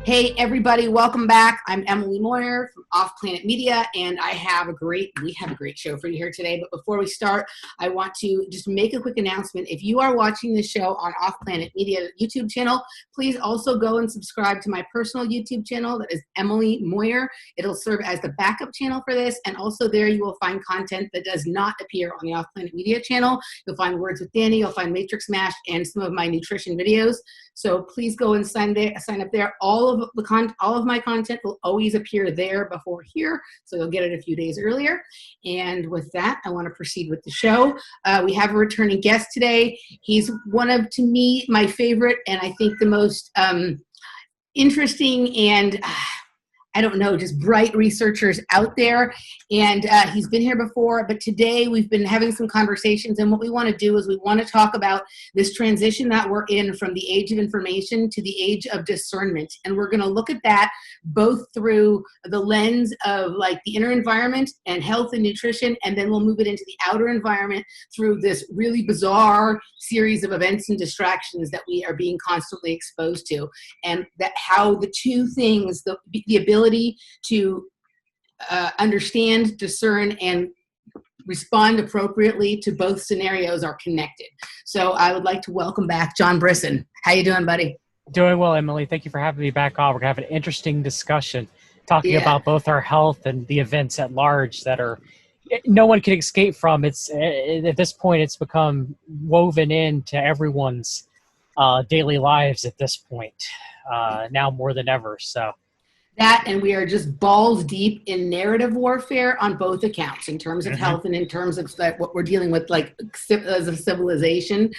Hey everybody, welcome back. I'm Emily Moyer from Off Planet Media, and we have a great show for you here today. But before we start, I want to just make a quick announcement. If you are watching this show on Off Planet Media YouTube channel, please also go and subscribe to my personal YouTube channel. That is Emily Moyer. It'll serve as the backup channel for this, and also there you will find content that does not appear on the Off Planet Media channel. You'll find Words with Danny, you'll find Matrix Mash, and some of my nutrition videos. So please go and sign up there. All of my content will always appear there before here, so you'll get it a few days earlier. And with that, I want to proceed with the show. We have a returning guest today. He's one of, to me, my favorite, and I think the most interesting and I don't know, just bright researchers out there. And he's been here before, but today we've been having some conversations. And what we want to do is we want to talk about this transition that we're in from the age of information to the age of discernment. And we're going to look at that both through the lens of like the inner environment and health and nutrition. And then we'll move it into the outer environment through this really bizarre series of events and distractions that we are being constantly exposed to. And that how the two things, the ability to understand, discern, and respond appropriately to both scenarios are connected. So I would like to welcome back John Brisson. How you doing, buddy? Doing well, Emily. Thank you for having me back on. We're going to have an interesting discussion talking about both our health and the events at large that are no one can escape from. It's at this point, it's become woven into everyone's daily lives at this point, now more than ever. So that, and we are just balls deep in narrative warfare on both accounts, in terms of health and in terms of what we're dealing with, like as a civilization.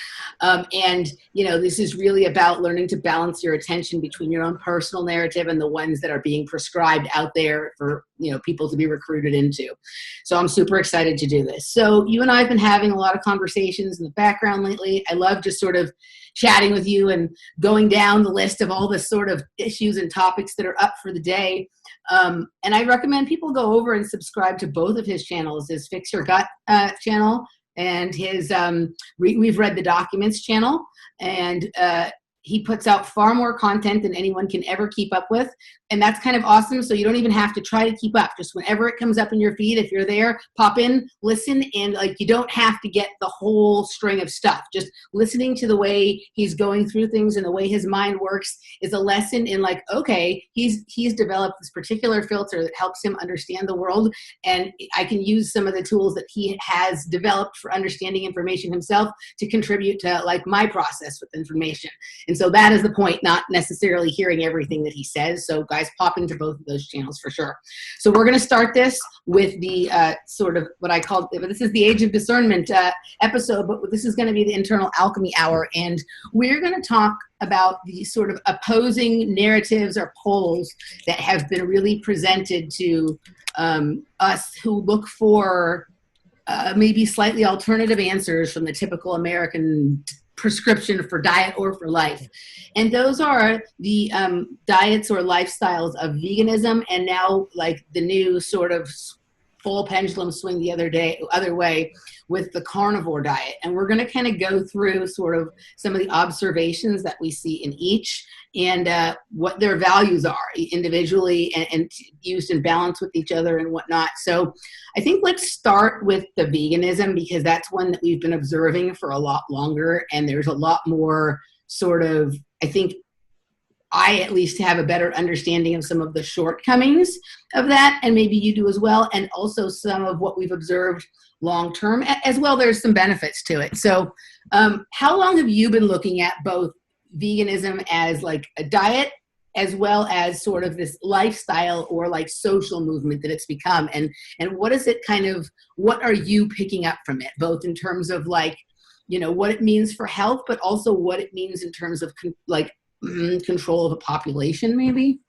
And you know, this is really about learning to balance your attention between your own personal narrative and the ones that are being prescribed out there for, you know, people to be recruited into. So I'm super excited to do this. So you and I have been having a lot of conversations in the background lately. I love just sort of chatting with you and going down the list of all the sort of issues and topics that are up for the day. And I recommend people go over and subscribe to both of his channels, his Fix Your Gut channel and his We've Read the Documents channel. And he puts out far more content than anyone can ever keep up with. And that's kind of awesome. So you don't even have to try to keep up. Just whenever it comes up in your feed, if you're there, pop in, listen, and like you don't have to get the whole string of stuff. Just listening to the way he's going through things and the way his mind works is a lesson in like, okay, he's developed this particular filter that helps him understand the world. And I can use some of the tools that he has developed for understanding information himself to contribute to like my process with information. And so that is the point, not necessarily hearing everything that he says. So guys, pop into both of those channels for sure. So we're going to start this with the sort of what I call, this is the Age of Discernment episode, but this is going to be the internal alchemy hour. And we're going to talk about the sort of opposing narratives or poles that have been really presented to us who look for maybe slightly alternative answers from the typical American prescription for diet or for life. And those are the diets or lifestyles of veganism, and now like the new sort of full pendulum swing the other way with the carnivore diet. And we're going to kind of go through sort of some of the observations that we see in each and what their values are individually and used in balance with each other and whatnot. So I think let's start with the veganism, because that's one that we've been observing for a lot longer. And there's a lot more sort of, I think I at least have a better understanding of some of the shortcomings of that, and maybe you do as well, and also some of what we've observed long term as well. There's some benefits to it. So how long have you been looking at both veganism as like a diet as well as sort of this lifestyle or like social movement that it's become, and what is it kind of, what are you picking up from it, both in terms of like, you know, what it means for health, but also what it means in terms of control of a population maybe?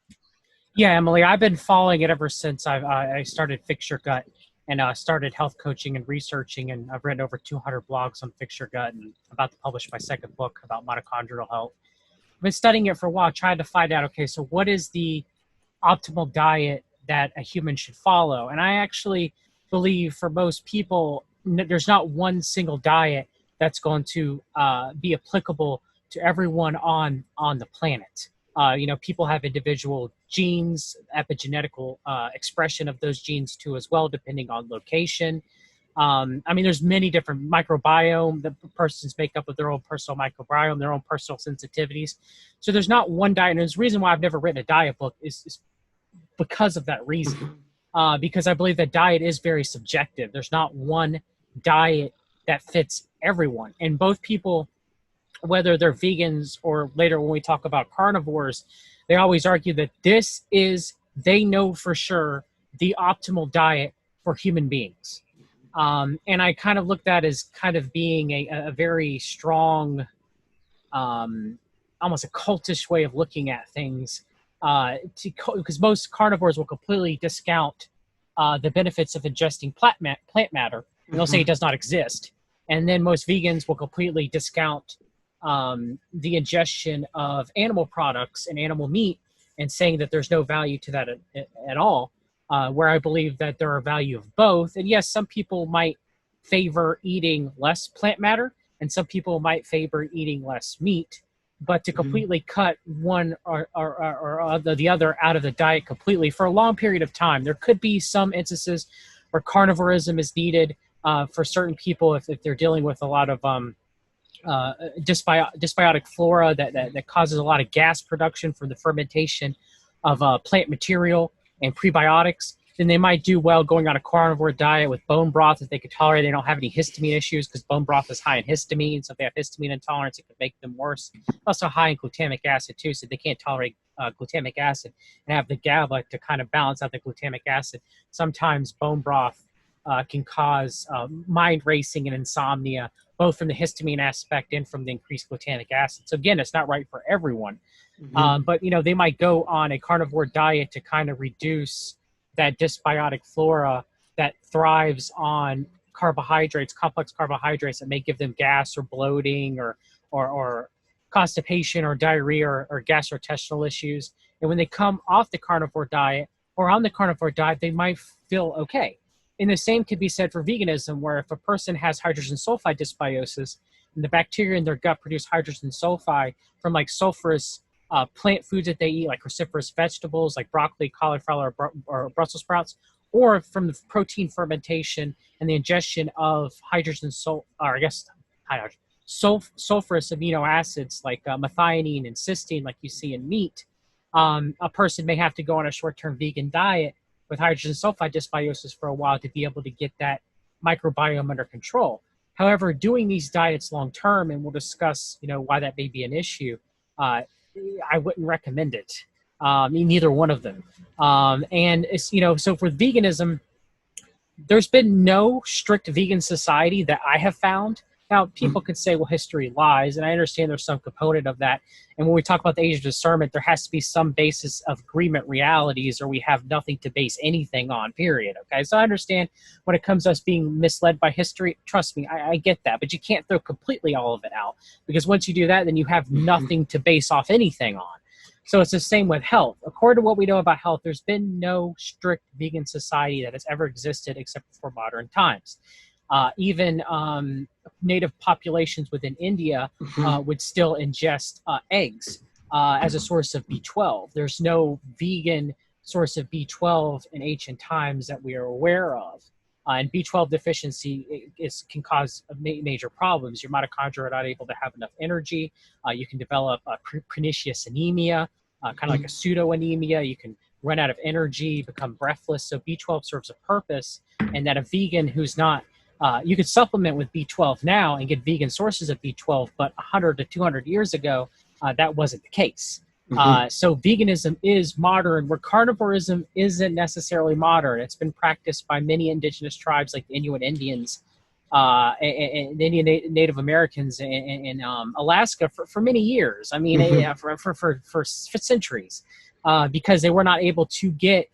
yeah, Emily, I've been following it ever since I started Fix Your Gut and started health coaching and researching, and I've written over 200 blogs on Fix Your Gut and about to publish my second book about mitochondrial health. I've been studying it for a while, trying to find out, okay, so what is the optimal diet that a human should follow? And I actually believe for most people, there's not one single diet that's going to be applicable to everyone on the planet. People have individual genes, epigenetical expression of those genes too as well, depending on location. There's many different microbiome. The persons make up of their own personal microbiome, their own personal sensitivities. So there's not one diet. And there's a reason why I've never written a diet book is because of that reason. Because I believe that diet is very subjective. There's not one diet that fits everyone. And both people, whether they're vegans or later when we talk about carnivores, they always argue that they know for sure the optimal diet for human beings. And I kind of looked at as kind of being a very strong, almost a cultish way of looking at things, because most carnivores will completely discount the benefits of ingesting plant matter, and they'll say it does not exist. And then most vegans will completely discount the ingestion of animal products and animal meat and saying that there's no value to that at all. Where I believe that there are value of both. And yes, some people might favor eating less plant matter, and some people might favor eating less meat. But to completely cut one or the other out of the diet completely for a long period of time, there could be some instances where carnivorism is needed for certain people if they're dealing with a lot of dysbiotic flora that causes a lot of gas production from the fermentation of plant material and prebiotics. Then they might do well going on a carnivore diet with bone broth if they could tolerate. They don't have any histamine issues because bone broth is high in histamine. So if they have histamine intolerance, it could make them worse. Also high in glutamic acid too, so they can't tolerate glutamic acid and have the GABA to kind of balance out the glutamic acid. Sometimes bone broth can cause mind racing and insomnia, both from the histamine aspect and from the increased glutamic acid. So again, it's not right for everyone. But they might go on a carnivore diet to kind of reduce that dysbiotic flora that thrives on carbohydrates, complex carbohydrates that may give them gas or bloating or constipation or diarrhea or gastrointestinal issues. And when they come off the carnivore diet or on the carnivore diet, they might feel okay. And the same could be said for veganism, where if a person has hydrogen sulfide dysbiosis and the bacteria in their gut produce hydrogen sulfide from like sulfurous plant foods that they eat, like cruciferous vegetables like broccoli, cauliflower, or Brussels sprouts, or from the protein fermentation and the ingestion of sulfurous amino acids like methionine and cysteine, like you see in meat, a person may have to go on a short-term vegan diet with hydrogen sulfide dysbiosis for a while to be able to get that microbiome under control. However, doing these diets long-term, and we'll discuss, why that may be an issue, I wouldn't recommend it. Neither one of them. And it's, so for veganism, there's been no strict vegan society that I have found. Now, people could say, well, history lies, and I understand there's some component of that. And when we talk about the age of discernment, there has to be some basis of agreement realities, or we have nothing to base anything on, period. Okay, so I understand when it comes to us being misled by history, trust me, I get that. But you can't throw completely all of it out, because once you do that, then you have nothing to base off anything on. So it's the same with health. According to what we know about health, there's been no strict vegan society that has ever existed except for modern times. Even native populations within India would still ingest eggs as a source of B12. There's no vegan source of B12 in ancient times that we are aware of. And B12 deficiency can cause major problems. Your mitochondria are not able to have enough energy. You can develop pernicious anemia, kind of like a pseudo-anemia. You can run out of energy, become breathless. So B12 serves a purpose, and that a vegan who's not you could supplement with B12 now and get vegan sources of B12, but 100 to 200 years ago, that wasn't the case. So veganism is modern, where carnivorism isn't necessarily modern. It's been practiced by many indigenous tribes like the Inuit Indians and Indian Native Americans in Alaska for many years. I mean, for centuries, because they were not able to get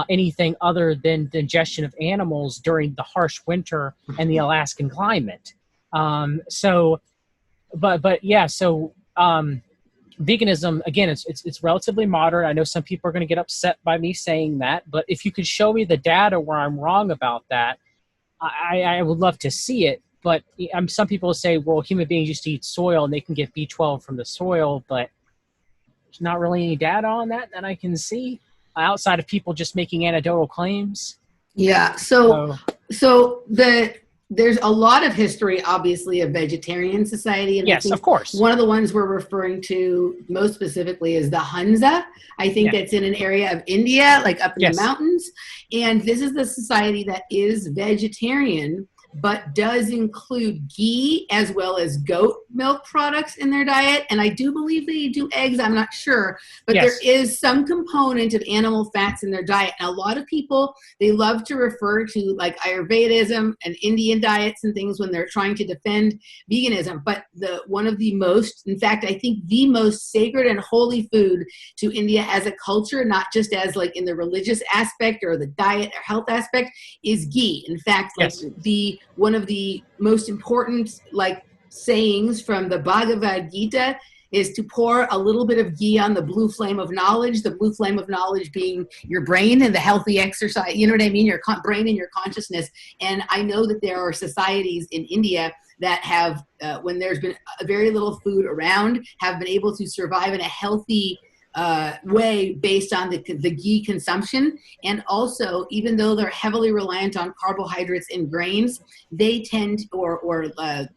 anything other than the ingestion of animals during the harsh winter and the Alaskan climate. So veganism, again, it's relatively modern. I know some people are going to get upset by me saying that, but if you could show me the data where I'm wrong about that, I would love to see it. But some people say, well, human beings used to eat soil and they can get B12 from the soil, but not really any data on that I can see outside of people just making anecdotal claims. Yeah. So there's a lot of history, obviously, of vegetarian society. And yes, I think of course. one of the ones we're referring to most specifically is the Hunza. I think that's in an area of India, like up in the mountains. And this is the society that is vegetarian, but does include ghee as well as goat milk products in their diet. And I do believe they do eggs. I'm not sure, but there is some component of animal fats in their diet. And a lot of people, they love to refer to like Ayurvedism and Indian diets and things when they're trying to defend veganism. But one of the most, in fact, I think the most sacred and holy food to India as a culture, not just as like in the religious aspect or the diet or health aspect, is ghee. In fact, like one of the most important like sayings from the Bhagavad Gita is to pour a little bit of ghee on the blue flame of knowledge, the blue flame of knowledge being your brain and the healthy exercise, you know what I mean? Your brain and your consciousness. And I know that there are societies in India that have, when there's been very little food around, have been able to survive in a healthy way based on the ghee consumption. And also, even though they're heavily reliant on carbohydrates and grains, they tend, or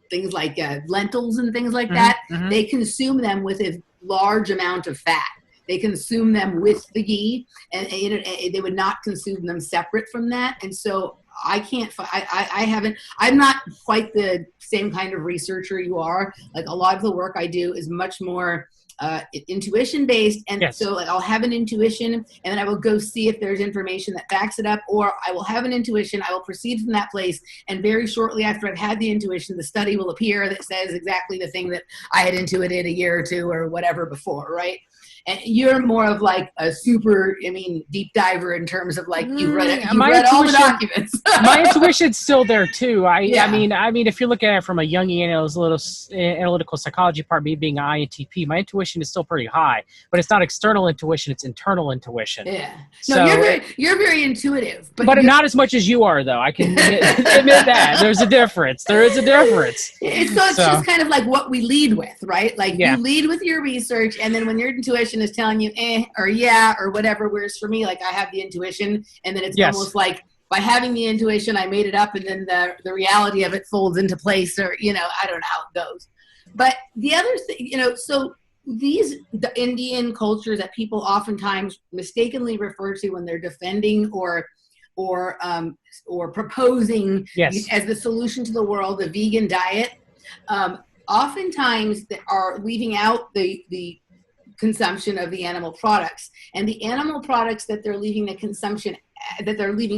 things like lentils and things like that, they consume them with a large amount of fat. They consume them with the ghee, and they would not consume them separate from that. And so I'm not quite the same kind of researcher you are. Like a lot of the work I do is much more intuition based, and so like I'll have an intuition and then I will go see if there's information that backs it up, or I will have an intuition, I will proceed from that place, and very shortly after I've had the intuition, the study will appear that says exactly the thing that I had intuited a year or two or whatever before, right? And you're more of like a super, deep diver in terms of like you've read all the documents. My intuition's still there too. I mean, if you look at it from a Jungian analytical psychology part, me being an INTP, my intuition is still pretty high, but it's not external intuition; it's internal intuition. Yeah. No, you're very intuitive, but not as much as you are, though. I can admit that there's a difference. There is a difference. It's just kind of like what we lead with, right? Like you lead with your research, and then when your intuition is telling you or yeah or whatever, whereas for me, like I have the intuition, and then it's almost like by having the intuition I made it up, and then the reality of it folds into place, or I don't know how it goes. But the other thing, so the Indian cultures that people oftentimes mistakenly refer to when they're defending or proposing as the solution to the world, the vegan diet, oftentimes they are leaving out the consumption of the animal products, and the animal products that they're leaving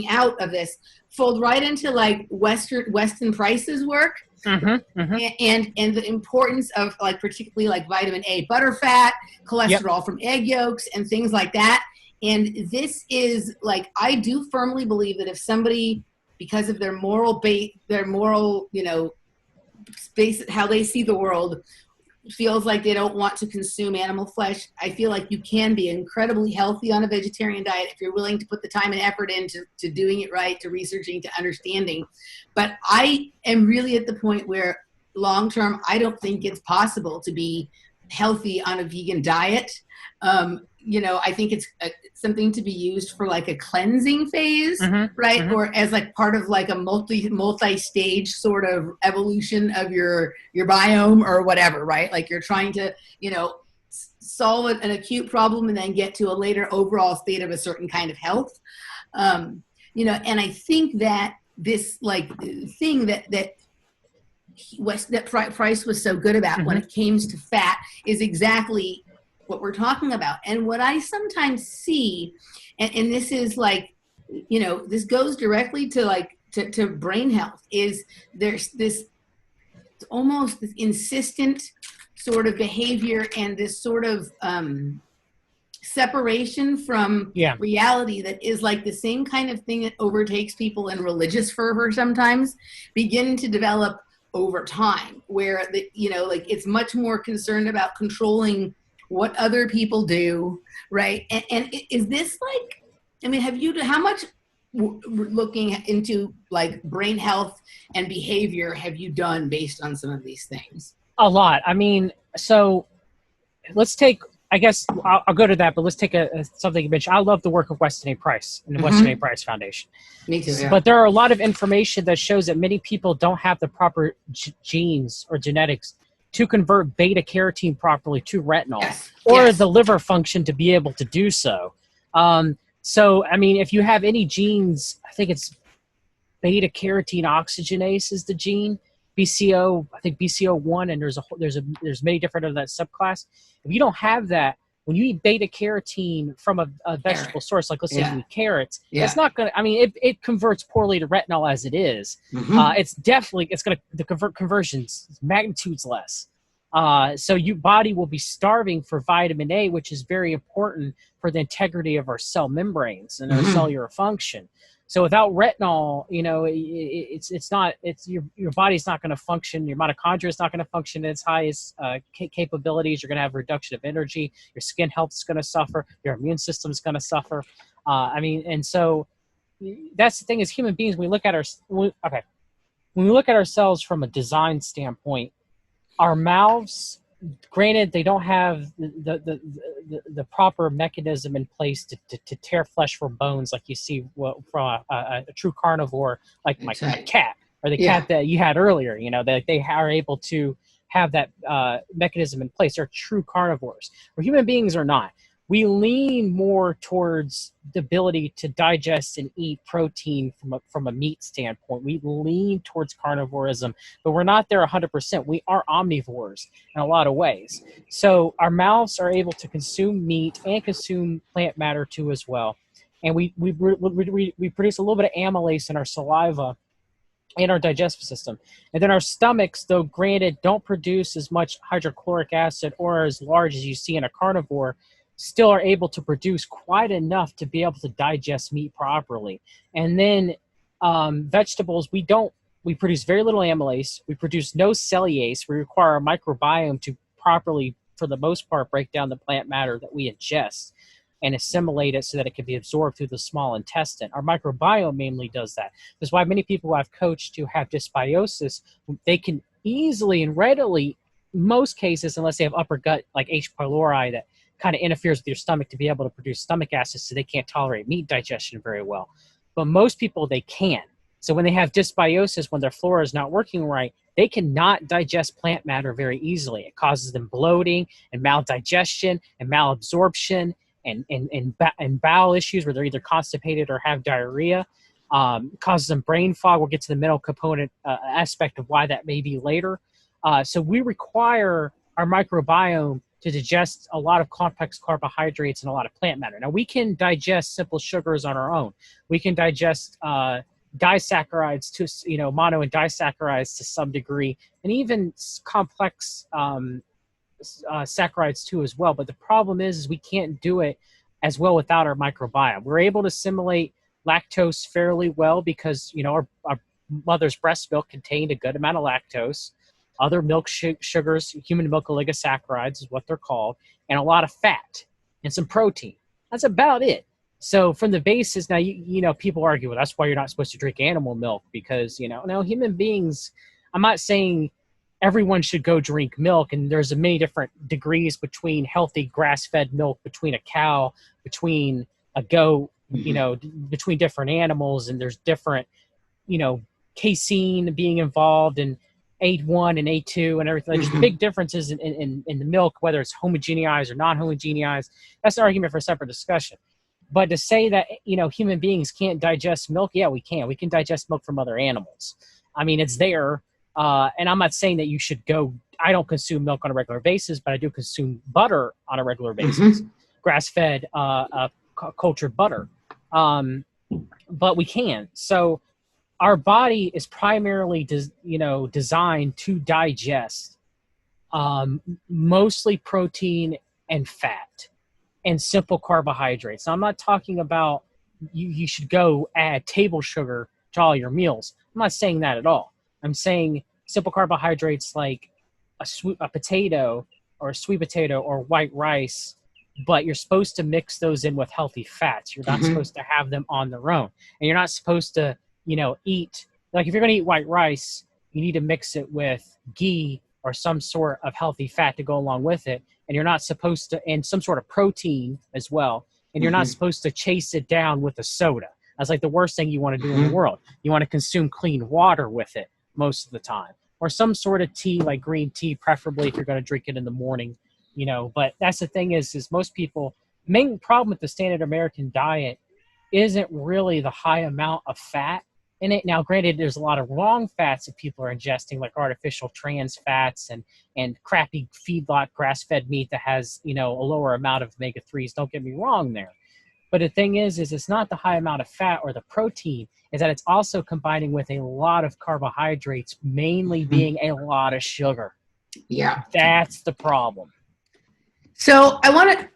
out of this fold right into like Weston Price's work. And the importance of like particularly like vitamin A butterfat, cholesterol from egg yolks, and things like that. And this is like, I do firmly believe that if somebody, because of their moral space, how they see the world, feels like they don't want to consume animal flesh, I feel like you can be incredibly healthy on a vegetarian diet if you're willing to put the time and effort into doing it right, to researching, to understanding. But I am really at the point where long term, I don't think it's possible to be healthy on a vegan diet. I think it's something to be used for like a cleansing phase, right? Or as like part of like a multi-stage sort of evolution of your biome or whatever, right? Like you're trying to, solve an acute problem and then get to a later overall state of a certain kind of health. And I think that this like thing that Price was so good about when it came to fat is exactly what we're talking about. And what I sometimes see, and this is like, this goes directly to like to brain health, is there's this almost this insistent sort of behavior and this sort of separation from reality that is like the same kind of thing that overtakes people in religious fervor sometimes begin to develop over time, where like it's much more concerned about controlling what other people do, right? And is this like, how much looking into like brain health and behavior have you done based on some of these things? A lot. So let's take I guess I'll go to that, but let's take something you mentioned. I love the work of Weston A. Price and the Weston A. Price Foundation. Me too, yeah. But there are a lot of information that shows that many people don't have the proper genes or genetics to convert beta carotene properly to retinol, or the liver function to be able to do so. So, I mean, if you have any genes, I think it's beta carotene oxygenase is the gene. BCO, I think BCO1, and there's many different of that subclass. If you don't have that, when you eat beta carotene from a vegetable source, like let's say you eat carrots, it's not going to, I mean, it converts poorly to retinol as it is. It's going to, the conversions, magnitudes less. So your body will be starving for vitamin A, which is very important for the integrity of our cell membranes and our cellular function. So without retinol, you know, your body's not going to function. Your mitochondria is not going to function at its highest capabilities. You're going to have a reduction of energy. Your skin health is going to suffer. Your immune system is going to suffer. I mean, and so that's the thing as human beings, when we look at ourselves from a design standpoint, our mouths, granted, they don't have the proper mechanism in place to tear flesh from bones like you see from a true carnivore, like my cat or the cat that you had earlier. You know, that they are able to have that mechanism in place. They're true carnivores. Where human beings are not. We lean more towards the ability to digest and eat protein from a meat standpoint. We lean towards carnivorism, but we're not there 100%. We are omnivores in a lot of ways. So our mouths are able to consume meat and consume plant matter too as well. And we produce a little bit of amylase in our saliva and our digestive system. And then our stomachs, though granted, don't produce as much hydrochloric acid or as large as you see in a carnivore, still are able to produce quite enough to be able to digest meat properly. And then vegetables, we produce very little amylase. We produce no cellulase. We require our microbiome to properly, for the most part, break down the plant matter that we ingest and assimilate it so that it can be absorbed through the small intestine. Our microbiome mainly does that. That's why many people I've coached who have dysbiosis, they can easily and readily, most cases, unless they have upper gut like H. pylori that kind of interferes with your stomach to be able to produce stomach acid, so they can't tolerate meat digestion very well. But most people, they can. So when they have dysbiosis, when their flora is not working right, they cannot digest plant matter very easily. It causes them bloating and maldigestion and malabsorption and bowel issues where they're either constipated or have diarrhea. Causes them brain fog. We'll get to the mental component aspect of why that may be later. So we require our microbiome to digest a lot of complex carbohydrates and a lot of plant matter. Now, we can digest simple sugars on our own. We can digest disaccharides to, mono and disaccharides to some degree, and even complex saccharides too as well. But the problem is we can't do it as well without our microbiome. We're able to assimilate lactose fairly well because, our mother's breast milk contained a good amount of lactose. Other milk sugars, human milk oligosaccharides is what they're called, and a lot of fat and some protein. That's about it. So from the basis, now, people argue, well, that's why you're not supposed to drink animal milk because, no, human beings, I'm not saying everyone should go drink milk, and there's many different degrees between healthy grass-fed milk, between a cow, between a goat, between different animals, and there's different, casein being involved and A1 and A2 and everything. There's big differences in the milk, whether it's homogenized or non-homogenized. That's an argument for a separate discussion. But to say that, human beings can't digest milk, yeah, we can. We can digest milk from other animals. I mean, it's there. And I'm not saying that you should go, I don't consume milk on a regular basis, but I do consume butter on a regular basis, grass-fed, cultured butter. But we can. So our body is primarily, designed to digest mostly protein and fat and simple carbohydrates. Now, I'm not talking about you should go add table sugar to all your meals. I'm not saying that at all. I'm saying simple carbohydrates like a potato or a sweet potato or white rice, but you're supposed to mix those in with healthy fats. You're not supposed to have them on their own. And you're not supposed to eat, like if you're going to eat white rice, you need to mix it with ghee or some sort of healthy fat to go along with it. and you're not supposed to, and some sort of protein as well, and you're not supposed to chase it down with a soda. That's like the worst thing you want to do in the world. You want to consume clean water with it most of the time, or some sort of tea, like green tea, preferably if you're going to drink it in the morning, you know. But that's the thing is most people, main problem with the standard American diet isn't really the high amount of fat in it. Now, granted, there's a lot of wrong fats that people are ingesting, like artificial trans fats and crappy feedlot grass-fed meat that has, you know, a lower amount of omega-3s. Don't get me wrong there. But the thing is it's not the high amount of fat or the protein, is that it's also combining with a lot of carbohydrates, mainly being a lot of sugar. Yeah. That's the problem. So I want to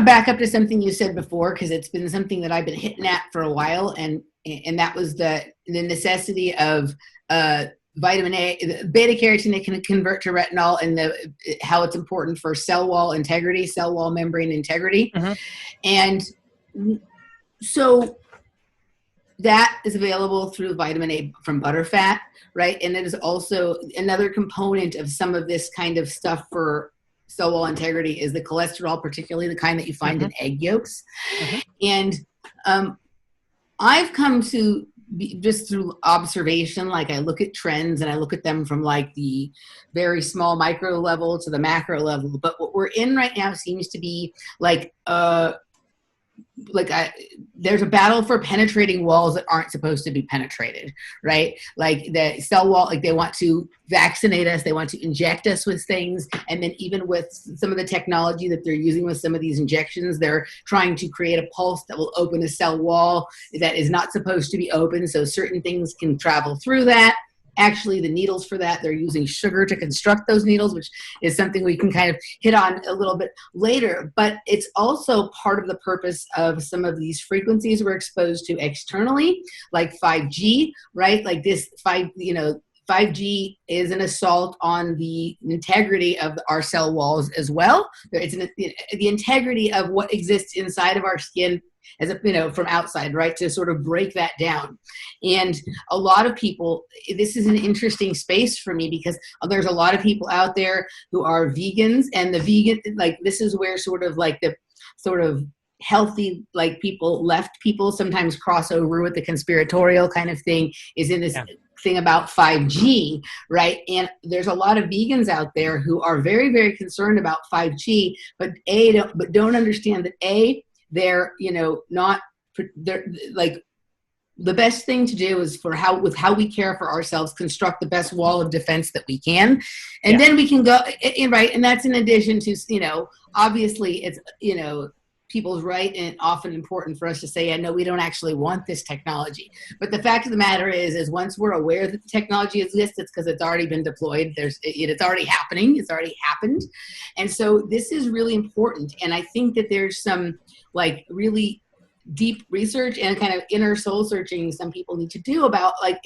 back up to something you said before, because it's been something that I've been hitting at for a while, and that was the necessity of vitamin A, beta carotene that can convert to retinol, and how it's important for cell wall integrity, cell wall membrane integrity. And so that is available through vitamin A from butterfat, right? And it is also another component of some of this kind of stuff for cell wall integrity is the cholesterol, particularly the kind that you find in egg yolks. And I've come to just through observation, like I look at trends and I look at them from like the very small micro level to the macro level. But what we're in right now seems to be there's a battle for penetrating walls that aren't supposed to be penetrated, right? Like the cell wall, like they want to vaccinate us, they want to inject us with things, and then even with some of the technology that they're using with some of these injections, they're trying to create a pulse that will open a cell wall that is not supposed to be open, so certain things can travel through that. Actually, the needles for that, they're using sugar to construct those needles, which is something we can kind of hit on a little bit later. But it's also part of the purpose of some of these frequencies we're exposed to externally, like 5G, right? Like this 5G is an assault on the integrity of our cell walls as well. It's the integrity of what exists inside of our skin as from outside, right? To sort of break that down. And a lot of people, this is an interesting space for me because there's a lot of people out there who are vegans, and the vegan, like this is where sort of like the sort of healthy, like left people sometimes cross over with the conspiratorial kind of thing, is in this thing about 5G, right? And there's a lot of vegans out there who are very, very concerned about 5G, but don't understand that they're like the best thing to do is with how we care for ourselves, construct the best wall of defense that we can, and then we can go right. And that's in addition to obviously it's people's right, and often important for us to say, no, we don't actually want this technology. But the fact of the matter is once we're aware that the technology exists, it's because it's already been deployed. It's already happening. It's already happened. And so this is really important. And I think that there's some like really deep research and kind of inner soul searching some people need to do about like,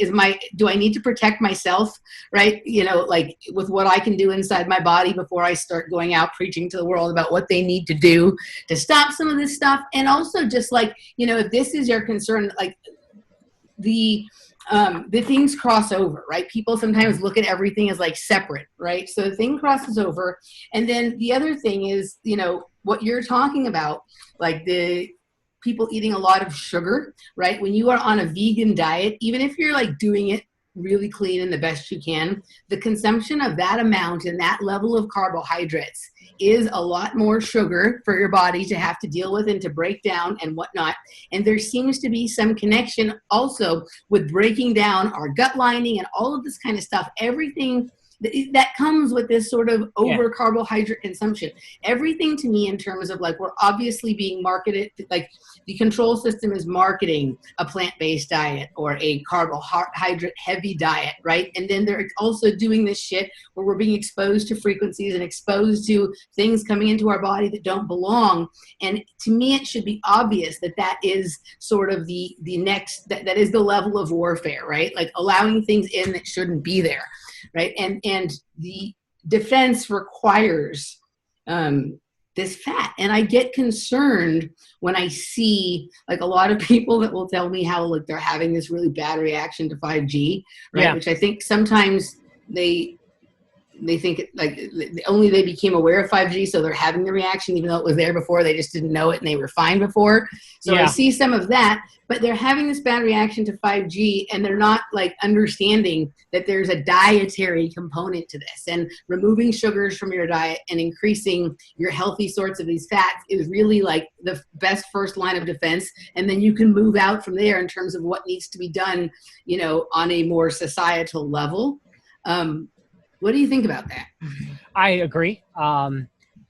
do I need to protect myself, right? Like with what I can do inside my body before I start going out preaching to the world about what they need to do to stop some of this stuff. And also just like, if this is your concern, like the things cross over, right? People sometimes look at everything as like separate, right? So the thing crosses over. And then the other thing is, what you're talking about, like the people eating a lot of sugar, right? When you are on a vegan diet, even if you're like doing it really clean and the best you can, the consumption of that amount and that level of carbohydrates is a lot more sugar for your body to have to deal with and to break down and whatnot. And there seems to be some connection also with breaking down our gut lining and all of this kind of stuff. Everything that comes with this sort of over carbohydrate consumption. Everything to me in terms of like, we're obviously being marketed, like the control system is marketing a plant-based diet or a carbohydrate heavy diet, right? And then they're also doing this shit where we're being exposed to frequencies and exposed to things coming into our body that don't belong. And to me, it should be obvious that that is sort of the next, that is the level of warfare, right? Like allowing things in that shouldn't be there. Right. And the defense requires this fat. And I get concerned when I see like a lot of people that will tell me how like they're having this really bad reaction to 5G, right? Which I think sometimes they they think like only they became aware of 5G, so they're having the reaction, even though it was there before. They just didn't know it, and they were fine before. So I see some of that, but they're having this bad reaction to 5G, and they're not like understanding that there's a dietary component to this, and removing sugars from your diet and increasing your healthy sorts of these fats is really like the best first line of defense. And then you can move out from there in terms of what needs to be done, you know, on a more societal level. What do you think about that? I agree. I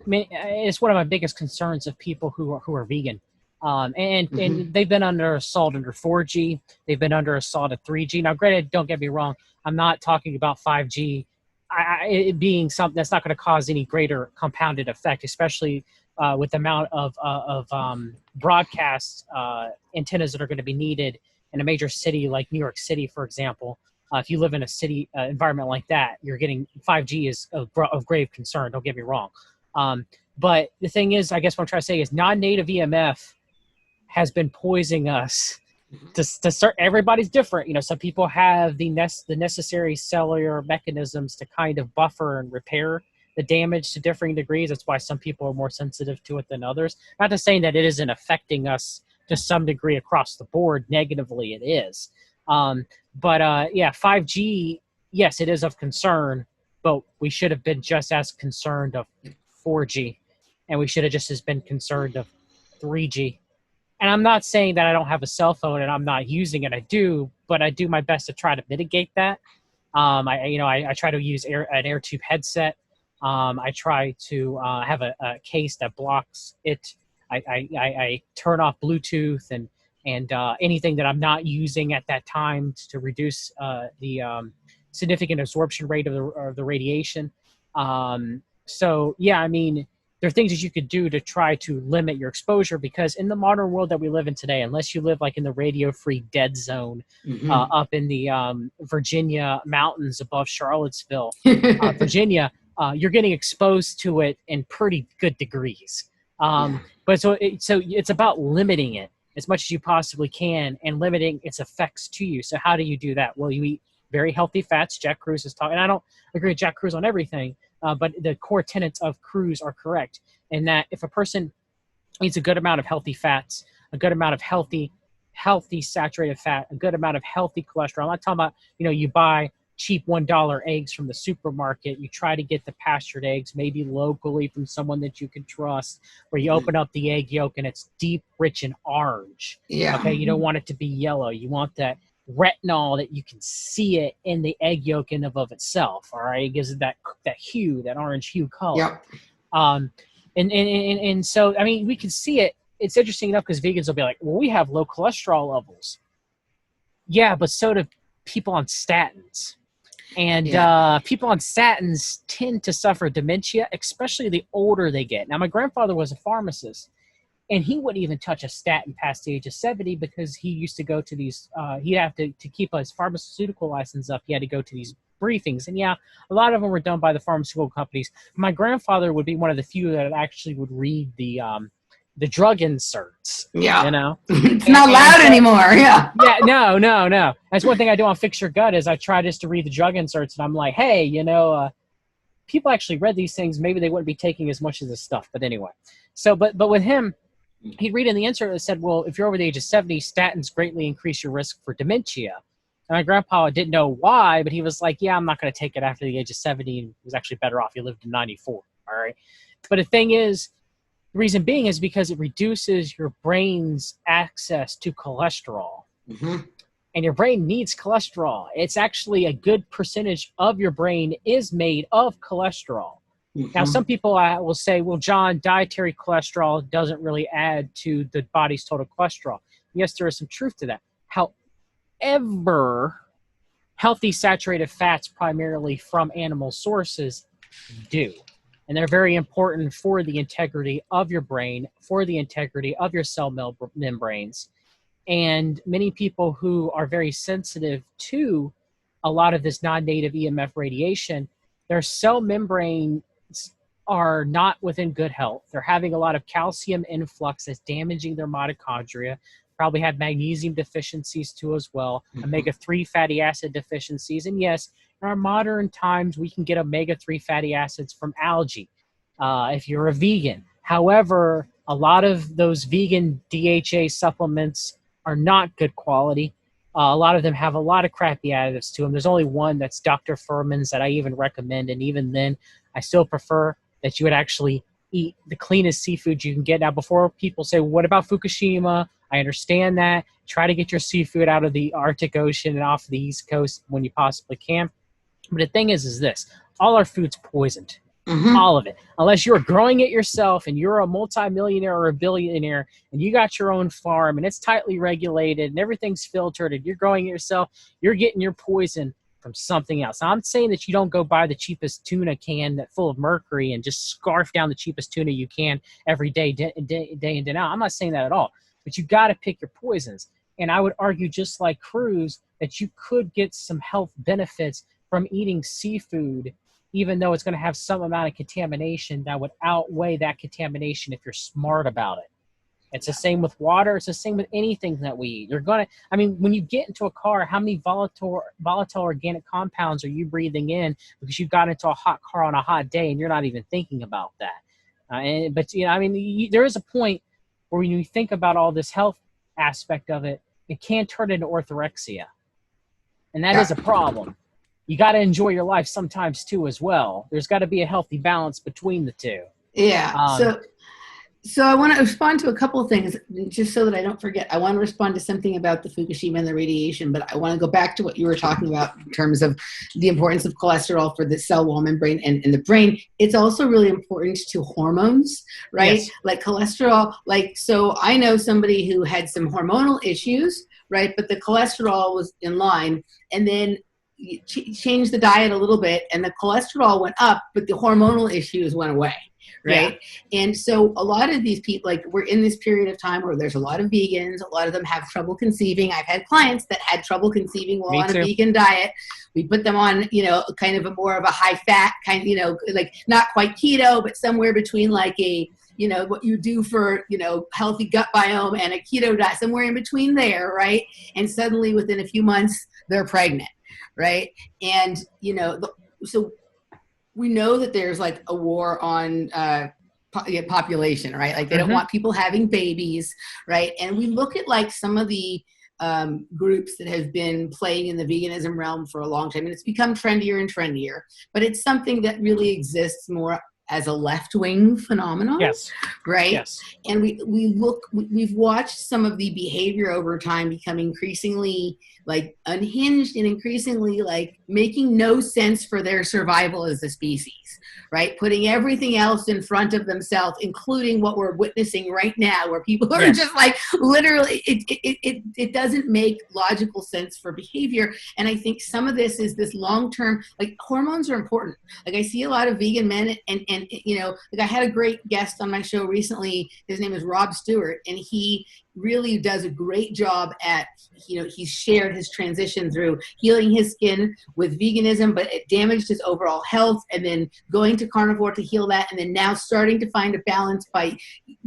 mean, it's one of my biggest concerns of people who are vegan. And they've been under assault under 4G. They've been under assault at 3G. Now, granted, don't get me wrong. I'm not talking about 5G it being something that's not going to cause any greater compounded effect, especially with the amount of broadcast antennas that are going to be needed in a major city like New York City, for example. If you live in a city environment like that, you're getting 5G is of grave concern. Don't get me wrong. But the thing is, I guess what I'm trying to say is non-native EMF has been poisoning us to start. Everybody's different. You know, some people have the necessary cellular mechanisms to kind of buffer and repair the damage to differing degrees. That's why some people are more sensitive to it than others. Not to say that it isn't affecting us to some degree across the board. Negatively, it is. But 5G, yes, it is of concern, but we should have been just as concerned of 4G, and we should have just as been concerned of 3G. And I'm not saying that I don't have a cell phone and I'm not using it. I do, but I do my best to try to mitigate that. I try to use an air tube headset. I try to have a case that blocks it. I turn off Bluetooth and anything that I'm not using at that time to reduce the significant absorption rate of the radiation. So yeah, I mean, there are things that you could do to try to limit your exposure, because in the modern world that we live in today, unless you live like in the radio-free dead zone up in the Virginia mountains above Charlottesville, Virginia, you're getting exposed to it in pretty good degrees. But so it's about limiting it as much as you possibly can and limiting its effects to you. So how do you do that? Well, you eat very healthy fats. Jack Kruse is talking, and I don't agree with Jack Kruse on everything, but the core tenets of Kruse are correct. In that if a person eats a good amount of healthy fats, a good amount of healthy saturated fat, a good amount of healthy cholesterol. I'm not talking about, you buy cheap $1 eggs from the supermarket. You try to get the pastured eggs, maybe locally from someone that you can trust, where you open up the egg yolk and it's deep, rich in orange. Yeah. Okay. You don't want it to be yellow. You want that retinol that you can see it in the egg yolk in and of itself. All right. It gives it that hue, that orange hue color. Yep. And so, I mean, we can see it. It's interesting enough because vegans will be like, well, we have low cholesterol levels. Yeah, but so do people on statins. And people on statins tend to suffer dementia, especially the older they get. Now, my grandfather was a pharmacist, and he wouldn't even touch a statin past the age of 70 because he used to go to these, he'd have to keep his pharmaceutical license up, he had to go to these briefings. And yeah, a lot of them were done by the pharmaceutical companies. My grandfather would be one of the few that actually would read the drug inserts. Yeah. It's not loud anymore. Yeah. Yeah. No. That's one thing I do on Fix Your Gut is I try just to read the drug inserts, and I'm like, hey, people actually read these things. Maybe they wouldn't be taking as much of this stuff. But anyway, so, but with him, he'd read in the insert that said, well, if you're over the age of 70, statins greatly increase your risk for dementia. And my grandpa didn't know why, but he was like, yeah, I'm not going to take it after the age of 70. And he was actually better off. He lived to 94. All right. But the thing is, the reason being is because it reduces your brain's access to cholesterol. Mm-hmm. And your brain needs cholesterol. It's actually a good percentage of your brain is made of cholesterol. Mm-hmm. Now, some people will say, well, John, dietary cholesterol doesn't really add to the body's total cholesterol. Yes, there is some truth to that. However, healthy saturated fats, primarily from animal sources, do. And they're very important for the integrity of your brain, for the integrity of your cell membranes. And many people who are very sensitive to a lot of this non-native EMF radiation, their cell membranes are not within good health. They're having a lot of calcium influx that's damaging their mitochondria. probably have magnesium deficiencies too as well, Mhm. omega-3 fatty acid deficiencies. And yes, in our modern times, we can get omega-3 fatty acids from algae if you're a vegan. However, a lot of those vegan DHA supplements are not good quality. A lot of them have a lot of crappy additives to them. There's only one that's Dr. Furman's that I even recommend. And even then, I still prefer that you would actually eat the cleanest seafood you can get. Now, before people say, what about Fukushima? I understand that. Try to get your seafood out of the Arctic Ocean and off the East Coast when you possibly can. But the thing is this. All our food's poisoned. Mhm. All of it. Unless you're growing it yourself and you're a multimillionaire or a billionaire and you got your own farm and it's tightly regulated and everything's filtered and you're growing it yourself, you're getting your poison from something else. Now, I'm saying that you don't go buy the cheapest tuna can that's full of mercury and just scarf down the cheapest tuna you can every day, day in, day out. I'm not saying that at all. But you got to pick your poisons. And I would argue, just like Cruz, that you could get some health benefits from eating seafood, even though it's going to have some amount of contamination that would outweigh that contamination if you're smart about it. It's the same with water. It's the same with anything that we eat. You're going to, I mean, when you get into a car, how many volatile organic compounds are you breathing in because you got into a hot car on a hot day and you're not even thinking about that? But, you know, I mean, there is a point where when you think about all this health aspect of it, it can turn into orthorexia. And that is a problem. You got to enjoy your life sometimes too as well. There's got to be a healthy balance between the two. Yeah. So I want to respond to a couple of things just so that I don't forget. I want to respond to something about the Fukushima and the radiation, but I want to go back to what you were talking about in terms of the importance of cholesterol for the cell wall membrane and the brain. It's also really important to hormones, right? Yes. Like cholesterol, so I know somebody who had some hormonal issues, right? But the cholesterol was in line, and then you change the diet a little bit and the cholesterol went up, but the hormonal issues went away. Right. Yeah. And so a lot of these people, we're in this period of time where there's a lot of vegans, a lot of them have trouble conceiving. I've had clients that had trouble conceiving while on a vegan diet. We put them on, kind of a more of a high fat kind, not quite keto, but somewhere between what you do for, healthy gut biome and a keto diet, somewhere in between there. Right. And suddenly within a few months, they're pregnant. Right. And, so we know that there's a war on population, right? Like they don't want people having babies, right? And we look at some of the groups that have been playing in the veganism realm for a long time, and it's become trendier and trendier, but it's something that really exists more as a left-wing phenomenon. Yes. Right. Yes. And we've watched some of the behavior over time become increasingly unhinged and increasingly making no sense for their survival as a species, right? Putting everything else in front of themselves, including what we're witnessing right now, where people are just literally, it doesn't make logical sense for behavior. And I think some of this is this long-term, hormones are important. I see a lot of vegan men and I had a great guest on my show recently. His name is Rob Stewart, and he really does a great job at, he's shared his transition through healing his skin with veganism, but it damaged his overall health, and then going to carnivore to heal that, and then now starting to find a balance by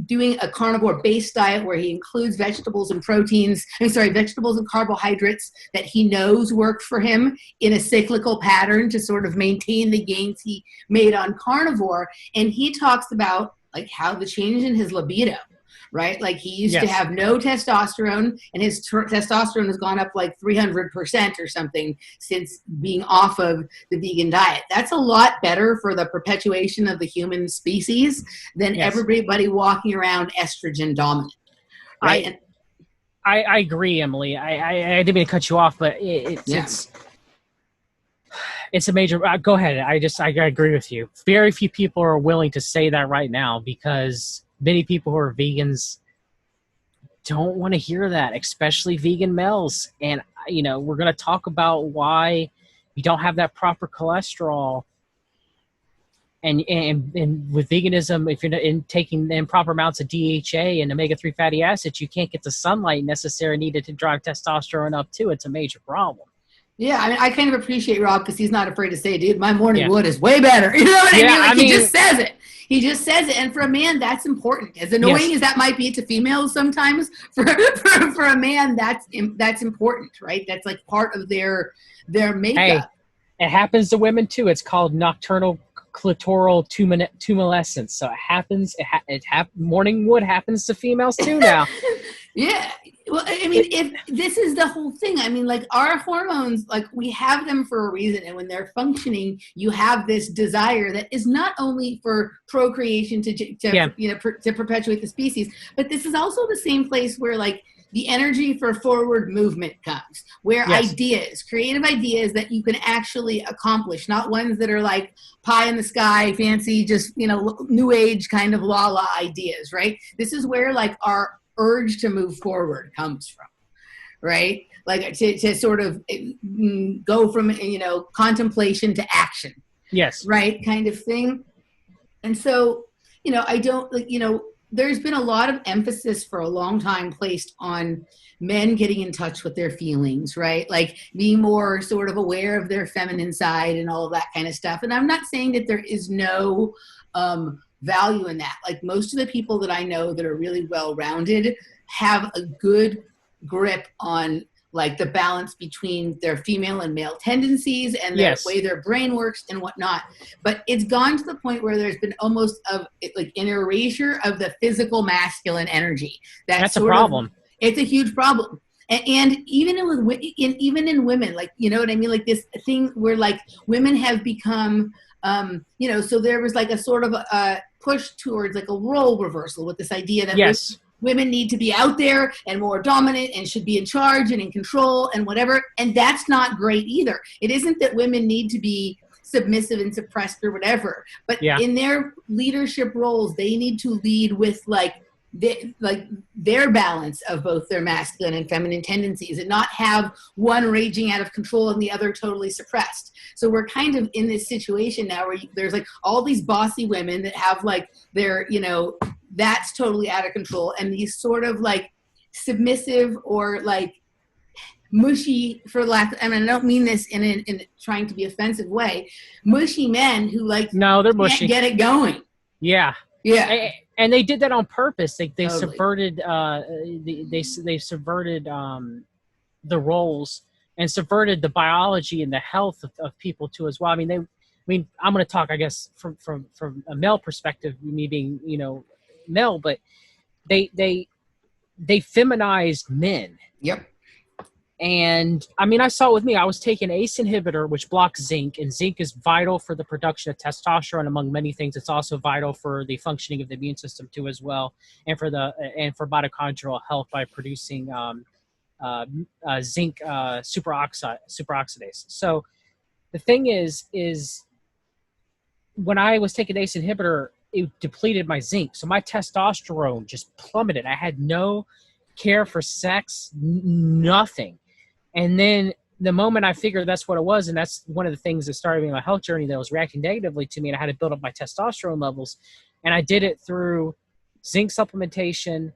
doing a carnivore-based diet where he includes vegetables and vegetables and carbohydrates that he knows work for him in a cyclical pattern to sort of maintain the gains he made on carnivore. And he talks about how the change in his libido, right? He used to have no testosterone, and his testosterone has gone up 300% or something since being off of the vegan diet. That's a lot better for the perpetuation of the human species than everybody walking around estrogen dominant. Right? I agree, Emily. I didn't mean to cut you off, but it's a major. Go ahead. I agree with you. Very few people are willing to say that right now because many people who are vegans don't want to hear that, especially vegan males. And, we're going to talk about why you don't have that proper cholesterol. And with veganism, if you're taking the improper amounts of DHA and omega-3 fatty acids, you can't get the sunlight necessary needed to drive testosterone up too. It's a major problem. Yeah, I mean, I kind of appreciate Rob because he's not afraid to say, dude, my morning Yeah. wood is way better. You know what I Yeah, mean? Like, I mean- he just says it. He just says it. And for a man, that's important. As annoying Yes. as that might be to females sometimes, for a man, that's important, right? That's like part of their makeup. Hey, it happens to women too. It's called nocturnal clitoral tumescence. So it happens. Morning wood happens to females too now. Yeah. Well, I mean, if this is the whole thing, I mean, like our hormones, like we have them for a reason. And when they're functioning, you have this desire that is not only for procreation to perpetuate the species, but this is also the same place where like the energy for forward movement comes, where ideas, creative ideas that you can actually accomplish, not ones that are like pie in the sky, fancy, just, new age kind of la ideas, right? This is where like our urge to move forward comes from, right? Like to sort of go from, contemplation to action. Yes. Right. Kind of thing. And so, I don't like, there's been a lot of emphasis for a long time placed on men getting in touch with their feelings, right? Like being more sort of aware of their feminine side and all of that kind of stuff. And I'm not saying that there is no value in that. Like most of the people that I know that are really well-rounded have a good grip on like the balance between their female and male tendencies and the way their brain works and whatnot. But it's gone to the point where there's been almost an erasure of the physical masculine energy. That's a problem. It's a huge problem. And even in women, like, you know what I mean? Like this thing where like women have become, so there was like a sort of a push towards like a role reversal with this idea that women need to be out there and more dominant and should be in charge and in control and whatever. And that's not great either. It isn't that women need to be submissive and suppressed or whatever, but in their leadership roles, they need to lead with their balance of both their masculine and feminine tendencies and not have one raging out of control and the other totally suppressed. So we're kind of in this situation now where there's like all these bossy women that have like their, that's totally out of control, and these sort of like submissive or like mushy, for lack, I mean, I don't mean this in trying to be offensive way, mushy men who like they're mushy. Can't get it going. Yeah. And they did that on purpose. They Totally. subverted they subverted the roles and subverted the biology and the health of people too as well. I mean, I'm going to talk, I guess, from a male perspective, me being male, but they feminized men. Yep. And I mean, I saw it with me. I was taking ACE inhibitor, which blocks zinc, and zinc is vital for the production of testosterone, among many things. It's also vital for the functioning of the immune system too, as well, and for mitochondrial health by producing zinc superoxidase. So the thing is when I was taking ACE inhibitor, it depleted my zinc, so my testosterone just plummeted. I had no care for sex, nothing. And then the moment I figured that's what it was, and that's one of the things that started me on my health journey that was reacting negatively to me, and I had to build up my testosterone levels. And I did it through zinc supplementation,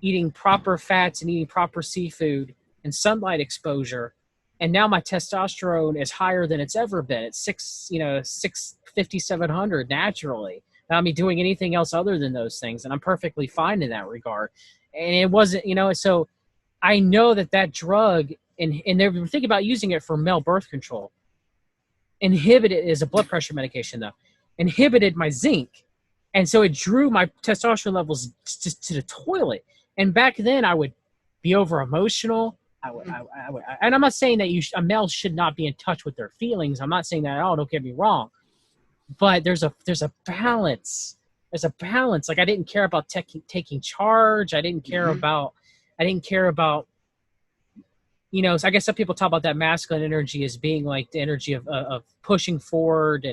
eating proper fats and eating proper seafood and sunlight exposure. And now my testosterone is higher than it's ever been. It's 650, 700 naturally. Without me doing anything else other than those things. And I'm perfectly fine in that regard. And it wasn't, so I know that drug, and they were thinking about using it for male birth control. Inhibited is a blood pressure medication though. Inhibited my zinc. And so it drew my testosterone levels to the toilet. And back then I would be over emotional. I would, and I'm not saying that a male should not be in touch with their feelings. I'm not saying that at all. Don't get me wrong. But there's a balance. There's a balance. Like I didn't care about taking charge. I didn't care about, so I guess some people talk about that masculine energy as being like the energy of pushing forward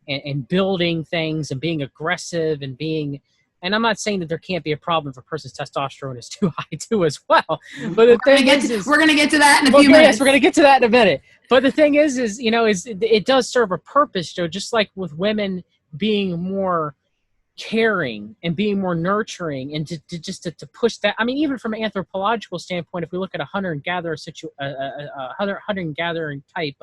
and building things and being aggressive and being, and I'm not saying that there can't be a problem if a person's testosterone is too high too as well. But the thing is we're going to get to that in a few minutes. Yes, we're going to get to that in a minute. But the thing is it does serve a purpose, Joe, just like with women being more caring and being more nurturing, and to push that. I mean, even from an anthropological standpoint, if we look at a hunter and gatherer hunter and gathering type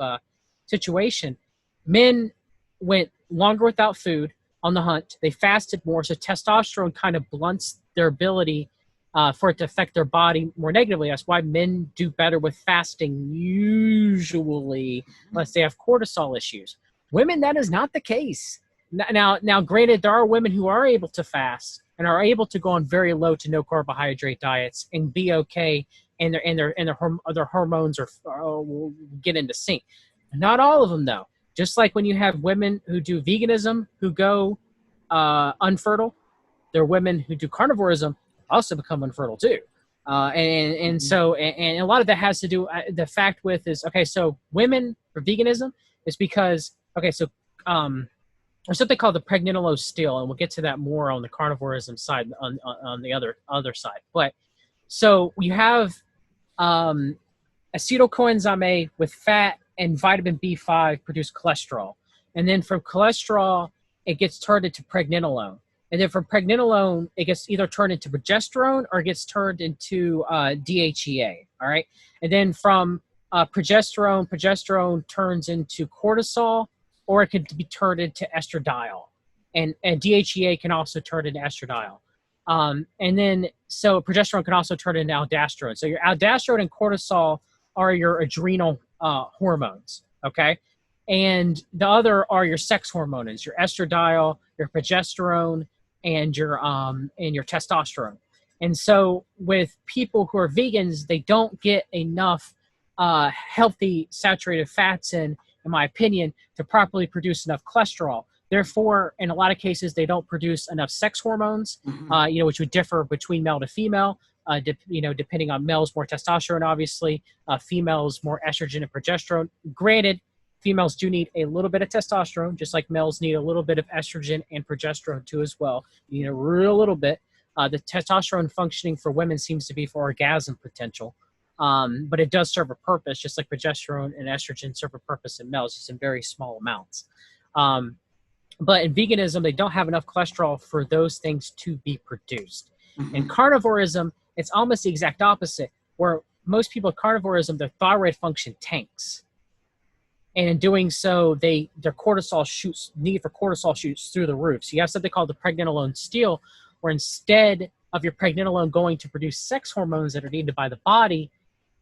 situation, men went longer without food on the hunt. They fasted more, so testosterone kind of blunts their ability for it to affect their body more negatively. That's why men do better with fasting usually, unless they have cortisol issues. Women, that is not the case. Now, granted, there are women who are able to fast and are able to go on very low to no carbohydrate diets and be okay, and their hormones will get into sync. Not all of them, though. Just like when you have women who do veganism who go unfertile, there are women who do carnivorism also become infertile too. So a lot of that has to do, the fact with is, okay, so women for veganism is because, okay, so there's something called the pregnenolone steal, and we'll get to that more on the carnivorism side, on the other side. But so you have acetylcoenzyme A with fat and vitamin B5 produce cholesterol. And then from cholesterol, it gets turned into pregnenolone. And then from pregnenolone, it gets either turned into progesterone or it gets turned into DHEA, all right? And then from progesterone turns into cortisol, or it could be turned into estradiol. And DHEA can also turn into estradiol. And then, so progesterone can also turn into aldosterone. So your aldosterone and cortisol are your adrenal hormones, okay? And the other are your sex hormones, your estradiol, your progesterone, and your testosterone. And so with people who are vegans, they don't get enough healthy saturated fats in my opinion, to properly produce enough cholesterol. Therefore, in a lot of cases, they don't produce enough sex hormones, which would differ between male to female, depending on males, more testosterone, obviously, females, more estrogen and progesterone. Granted, females do need a little bit of testosterone, just like males need a little bit of estrogen and progesterone too as well. You need a real little bit. The testosterone functioning for women seems to be for orgasm potential. But it does serve a purpose, just like progesterone and estrogen serve a purpose in males, just in very small amounts. But in veganism, they don't have enough cholesterol for those things to be produced. In carnivorism, it's almost the exact opposite, where most people in carnivorism, their thyroid function tanks. And in doing so, their need for cortisol shoots through the roof. So you have something called the pregnenolone steal, where instead of your pregnenolone going to produce sex hormones that are needed by the body,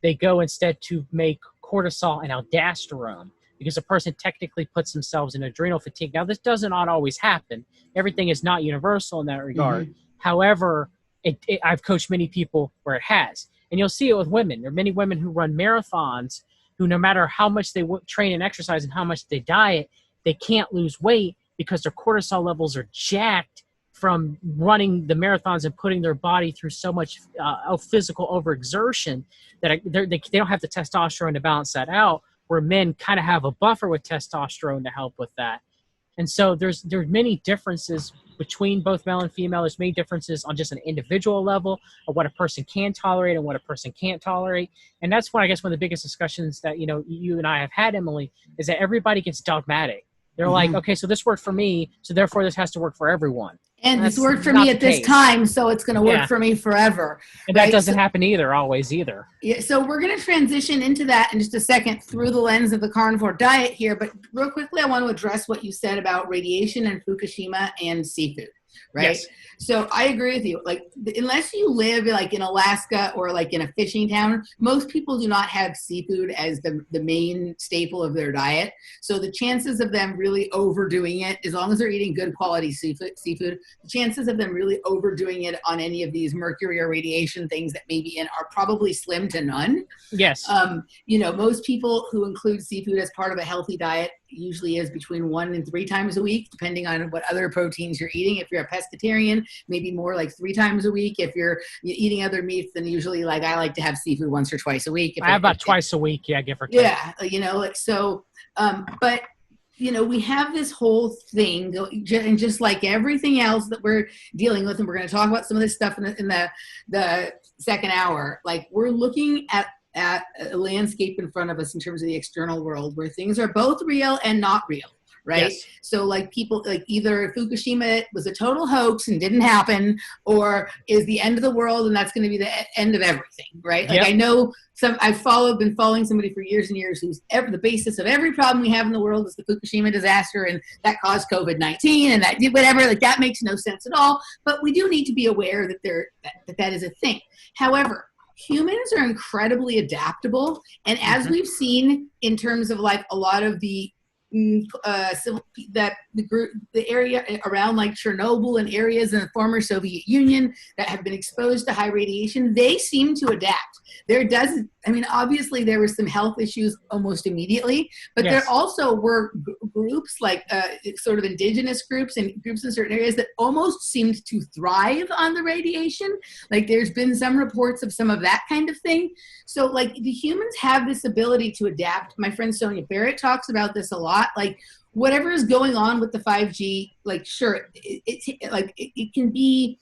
they go instead to make cortisol and aldosterone, because a person technically puts themselves in adrenal fatigue. Now, this does not always happen. Everything is not universal in that regard. However, I've coached many people where it has. And you'll see it with women. There are many women who run marathons who, no matter how much they train and exercise and how much they diet, they can't lose weight because their cortisol levels are jacked from running the marathons and putting their body through so much physical overexertion that they don't have the testosterone to balance that out, where men kind of have a buffer with testosterone to help with that. And so there's many differences between both male and female. There's many differences on just an individual level of what a person can tolerate and what a person can't tolerate. And that's when I guess one of the biggest discussions that, you and I have had, Emily, is that everybody gets dogmatic. They're like, okay, so this worked for me, so therefore this has to work for everyone. And this worked for me at this time, so it's going to work for me forever. And that doesn't happen always either. Yeah, so we're going to transition into that in just a second through the lens of the carnivore diet here. But real quickly, I want to address what you said about radiation and Fukushima and seafood, right? Yes. So I agree with you. Like, unless you live like in Alaska or like in a fishing town, most people do not have seafood as the main staple of their diet. So the chances of them really overdoing it, as long as they're eating good quality seafood, the chances of them really overdoing it on any of these mercury or radiation things that may be in are probably slim to none. Yes. Most people who include seafood as part of a healthy diet usually is between 1 and 3 times a week, depending on what other proteins you're eating. If you're a pescatarian, maybe more like 3 times a week. If you're eating other meats, then usually like I like to have seafood once or twice a week. I have about twice a week, give or take. But we have this whole thing, and just like everything else that we're dealing with, and we're going to talk about some of this stuff in the second hour, like we're looking at a landscape in front of us in terms of the external world where things are both real and not real, right? Yes. So like people, like either Fukushima was a total hoax and didn't happen, or is the end of the world and that's going to be the end of everything, right? Like Yep. I know been following somebody for years and years who's the basis of every problem we have in the world is the Fukushima disaster, and that caused COVID-19 and that did whatever. Like that makes no sense at all. But we do need to be aware that that is a thing. However, humans are incredibly adaptable, and as we've seen in terms of like a lot of the the area around like Chernobyl and areas in the former Soviet Union that have been exposed to high radiation, they seem to adapt. Obviously there were some health issues almost immediately, but Yes. there also were groups like sort of indigenous groups and groups in certain areas that almost seemed to thrive on the radiation. Like there's been some reports of some of that kind of thing. So like the humans have this ability to adapt. My friend Sonia Barrett talks about this a lot. Like whatever is going on with the 5G, like sure, it can be,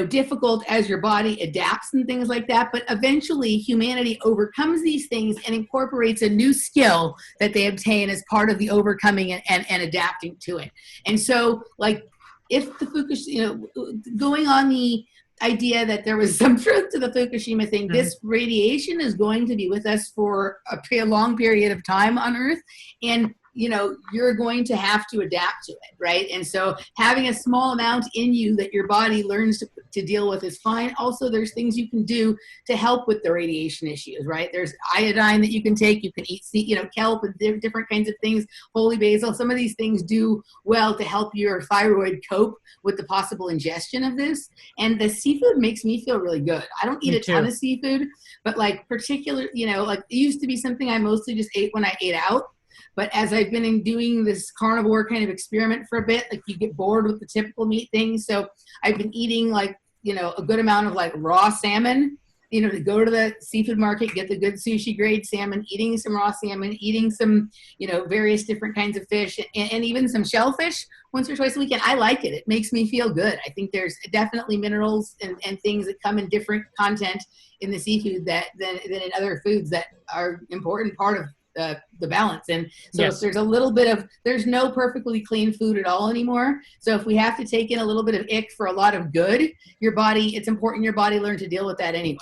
difficult as your body adapts and things like that. But eventually humanity overcomes these things and incorporates a new skill that they obtain as part of the overcoming and adapting to it. And so like if the Fukushima, going on the idea that there was some truth to the Fukushima thing, this radiation is going to be with us for a long period of time on Earth. And you're going to have to adapt to it, right? And so having a small amount in you that your body learns to deal with is fine. Also, there's things you can do to help with the radiation issues, right? There's iodine that you can take. You can eat, kelp and different kinds of things, holy basil. Some of these things do well to help your thyroid cope with the possible ingestion of this. And the seafood makes me feel really good. I don't eat a ton of seafood, but like particular, like it used to be something I mostly just ate when I ate out. But as I've been doing this carnivore kind of experiment for a bit, like you get bored with the typical meat things. So I've been eating like, a good amount of like raw salmon, to go to the seafood market, get the good sushi grade salmon, eating some raw salmon, eating some, various different kinds of fish and even some shellfish once or twice a week. And I like it. It makes me feel good. I think there's definitely minerals and things that come in different content in the seafood than in other foods that are important part of the balance. And so if there's no perfectly clean food at all anymore. So if we have to take in a little bit of ick for a lot of good, it's important your body learn to deal with that anyway.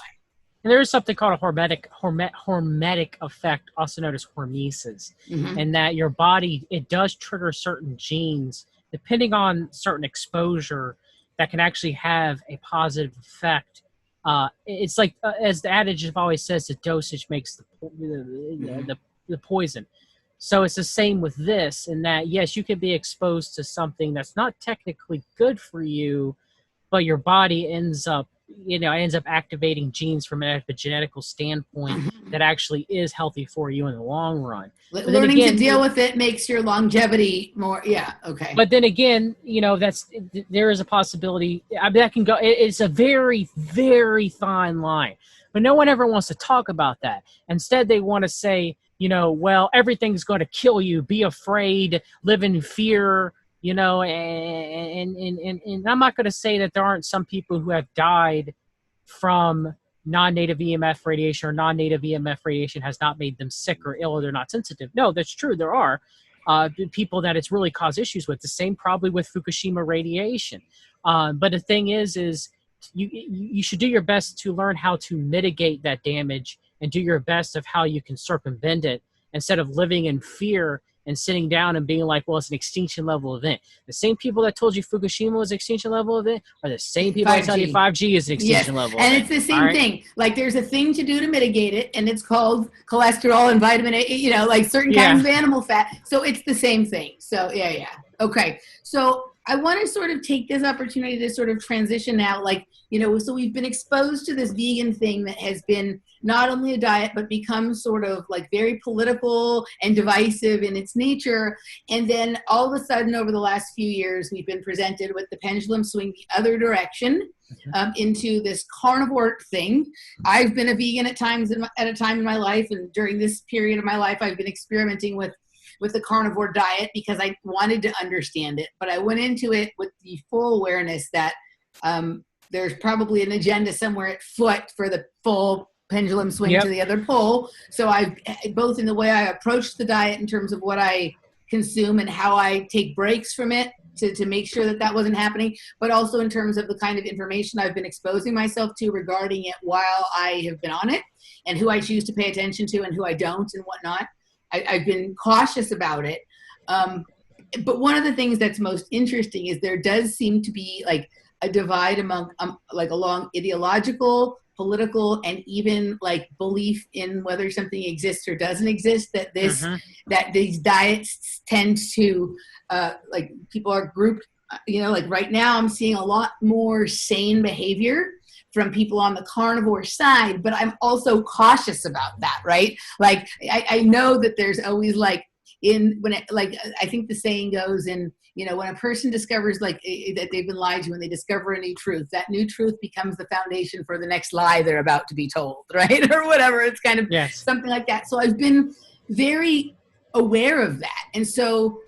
And there is something called a hormetic effect, also known as hormesis, and that your body, it does trigger certain genes depending on certain exposure that can actually have a positive effect. It's like, as the adage always says, the dosage makes the poison. So it's the same with this, in that yes, you can be exposed to something that's not technically good for you, but your body ends up activating genes from an epigenetical standpoint that actually is healthy for you in the long run. Learning to deal with it makes your longevity more. Yeah. Okay. But then again, there is a possibility that can go. It's a very, very fine line, but no one ever wants to talk about that. Instead, they want to say, well, everything's going to kill you. Be afraid, live in fear, and I'm not going to say that there aren't some people who have died from non-native EMF radiation, or non-native EMF radiation has not made them sick or ill, or they're not sensitive. No, that's true. There are people that it's really caused issues with. The same probably with Fukushima radiation. But the thing is you should do your best to learn how to mitigate that damage and do your best of how you can circumvent it, instead of living in fear and sitting down and being like, well, it's an extinction level event. The same people that told you Fukushima was an extinction level event are the same people that tell you 5G is an extinction level event. And it's the same thing. Like there's a thing to do to mitigate it, and it's called cholesterol and vitamin A, like certain kinds of animal fat. So it's the same thing. So yeah. Okay. So I want to sort of take this opportunity to sort of transition now, like, so we've been exposed to this vegan thing that has been not only a diet, but become sort of like very political and divisive in its nature. And then all of a sudden over the last few years, we've been presented with the pendulum swing the other direction into this carnivore thing. I've been a vegan at a time in my life. And during this period of my life, I've been experimenting with the carnivore diet because I wanted to understand it. But I went into it with the full awareness that there's probably an agenda somewhere at foot for the full pendulum swing to the other pole. So I, both in the way I approached the diet in terms of what I consume and how I take breaks from it to make sure that that wasn't happening, but also in terms of the kind of information I've been exposing myself to regarding it while I have been on it, and who I choose to pay attention to and who I don't and whatnot. I've been cautious about it. But one of the things that's most interesting is there does seem to be like a divide among like along ideological, political, and even like belief in whether something exists or doesn't exist, that this that these diets tend to like people are grouped, like right now I'm seeing a lot more sane behavior from people on the carnivore side, but I'm also cautious about that, right? Like I know that there's always like I think the saying goes in, when a person discovers that they've been lied to and they discover a new truth, that new truth becomes the foundation for the next lie they're about to be told, right? Or whatever. It's kind of something like that. So I've been very aware of that. And so,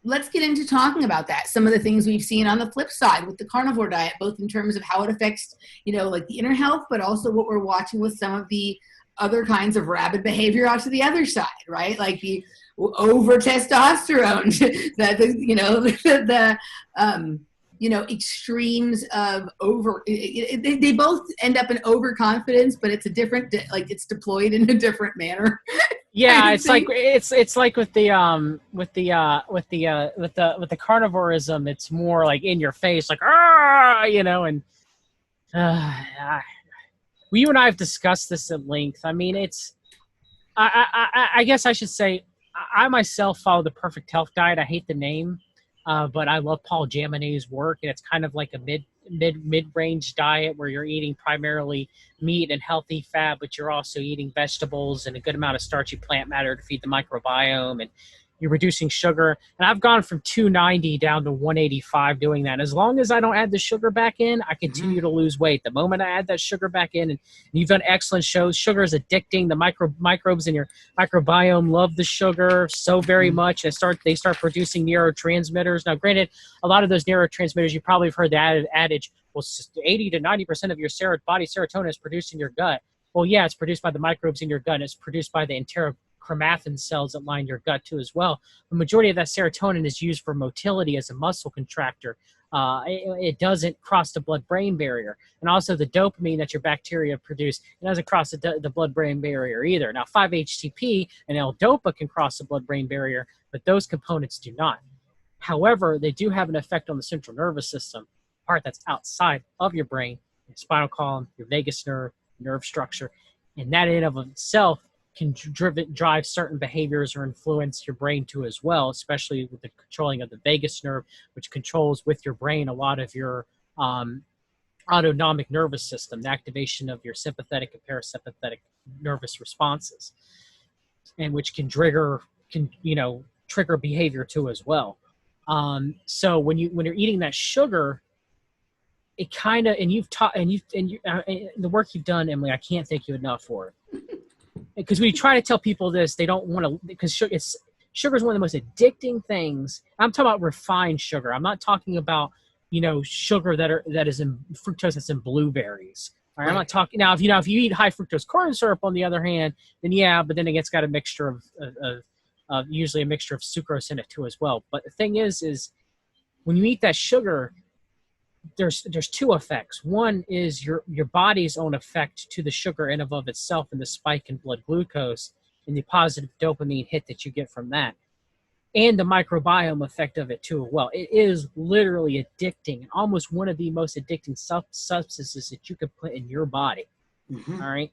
let's get into talking about that. Some of the things we've seen on the flip side with the carnivore diet, both in terms of how it affects, like the inner health, but also what we're watching with some of the other kinds of rabid behavior out to the other side, right? Like the over testosterone, extremes of over. They both end up in overconfidence, but it's a different, like it's deployed in a different manner. Yeah, it's like with the carnivorism, it's more like in your face, like and you and I have discussed this at length. I mean, I guess I should say I myself follow the Perfect Health Diet. I hate the name, but I love Paul Jaminet's work, and it's kind of like a mid-range diet where you're eating primarily meat and healthy fat, but you're also eating vegetables and a good amount of starchy plant matter to feed the microbiome, and you're reducing sugar. And I've gone from 290 down to 185 doing that. As long as I don't add the sugar back in, I continue to lose weight. The moment I add that sugar back in, and you've done excellent shows, sugar is addicting. The microbes in your microbiome love the sugar so very much. They start producing neurotransmitters. Now, granted, a lot of those neurotransmitters, you probably have heard the adage, well, 80 to 90% of your body serotonin is produced in your gut. Well, yeah, it's produced by the microbes in your gut, and it's produced by the enterochromaffin cells that line your gut too as well. The majority of that serotonin is used for motility as a muscle contractor. It doesn't cross the blood-brain barrier. And also the dopamine that your bacteria produce, it doesn't cross the blood-brain barrier either. Now, 5-HTP and L-DOPA can cross the blood-brain barrier, but those components do not. However, they do have an effect on the central nervous system, part that's outside of your brain, your spinal column, your vagus nerve structure, and that in and of itself can drive certain behaviors or influence your brain too as well, especially with the controlling of the vagus nerve, which controls with your brain a lot of your autonomic nervous system, the activation of your sympathetic and parasympathetic nervous responses, and which can trigger behavior too as well. So when you're eating that sugar, it kind of, and you've taught, and the work you've done, Emily, I can't thank you enough for it. Because when you try to tell people this, they don't want to, because sugar is one of the most addicting things. I'm talking about refined sugar. I'm not talking about, sugar that is in fructose that's in blueberries. All right? I'm not talking now. If you eat high fructose corn syrup, on the other hand, then yeah, but then it's got a mixture of usually a mixture of sucrose in it too as well. But the thing is when you eat that sugar, there's two effects. One is your body's own effect to the sugar in and of itself, and the spike in blood glucose and the positive dopamine hit that you get from that, and the microbiome effect of it too. Well, it is literally addicting, and almost one of the most addicting substances that you could put in your body. All right,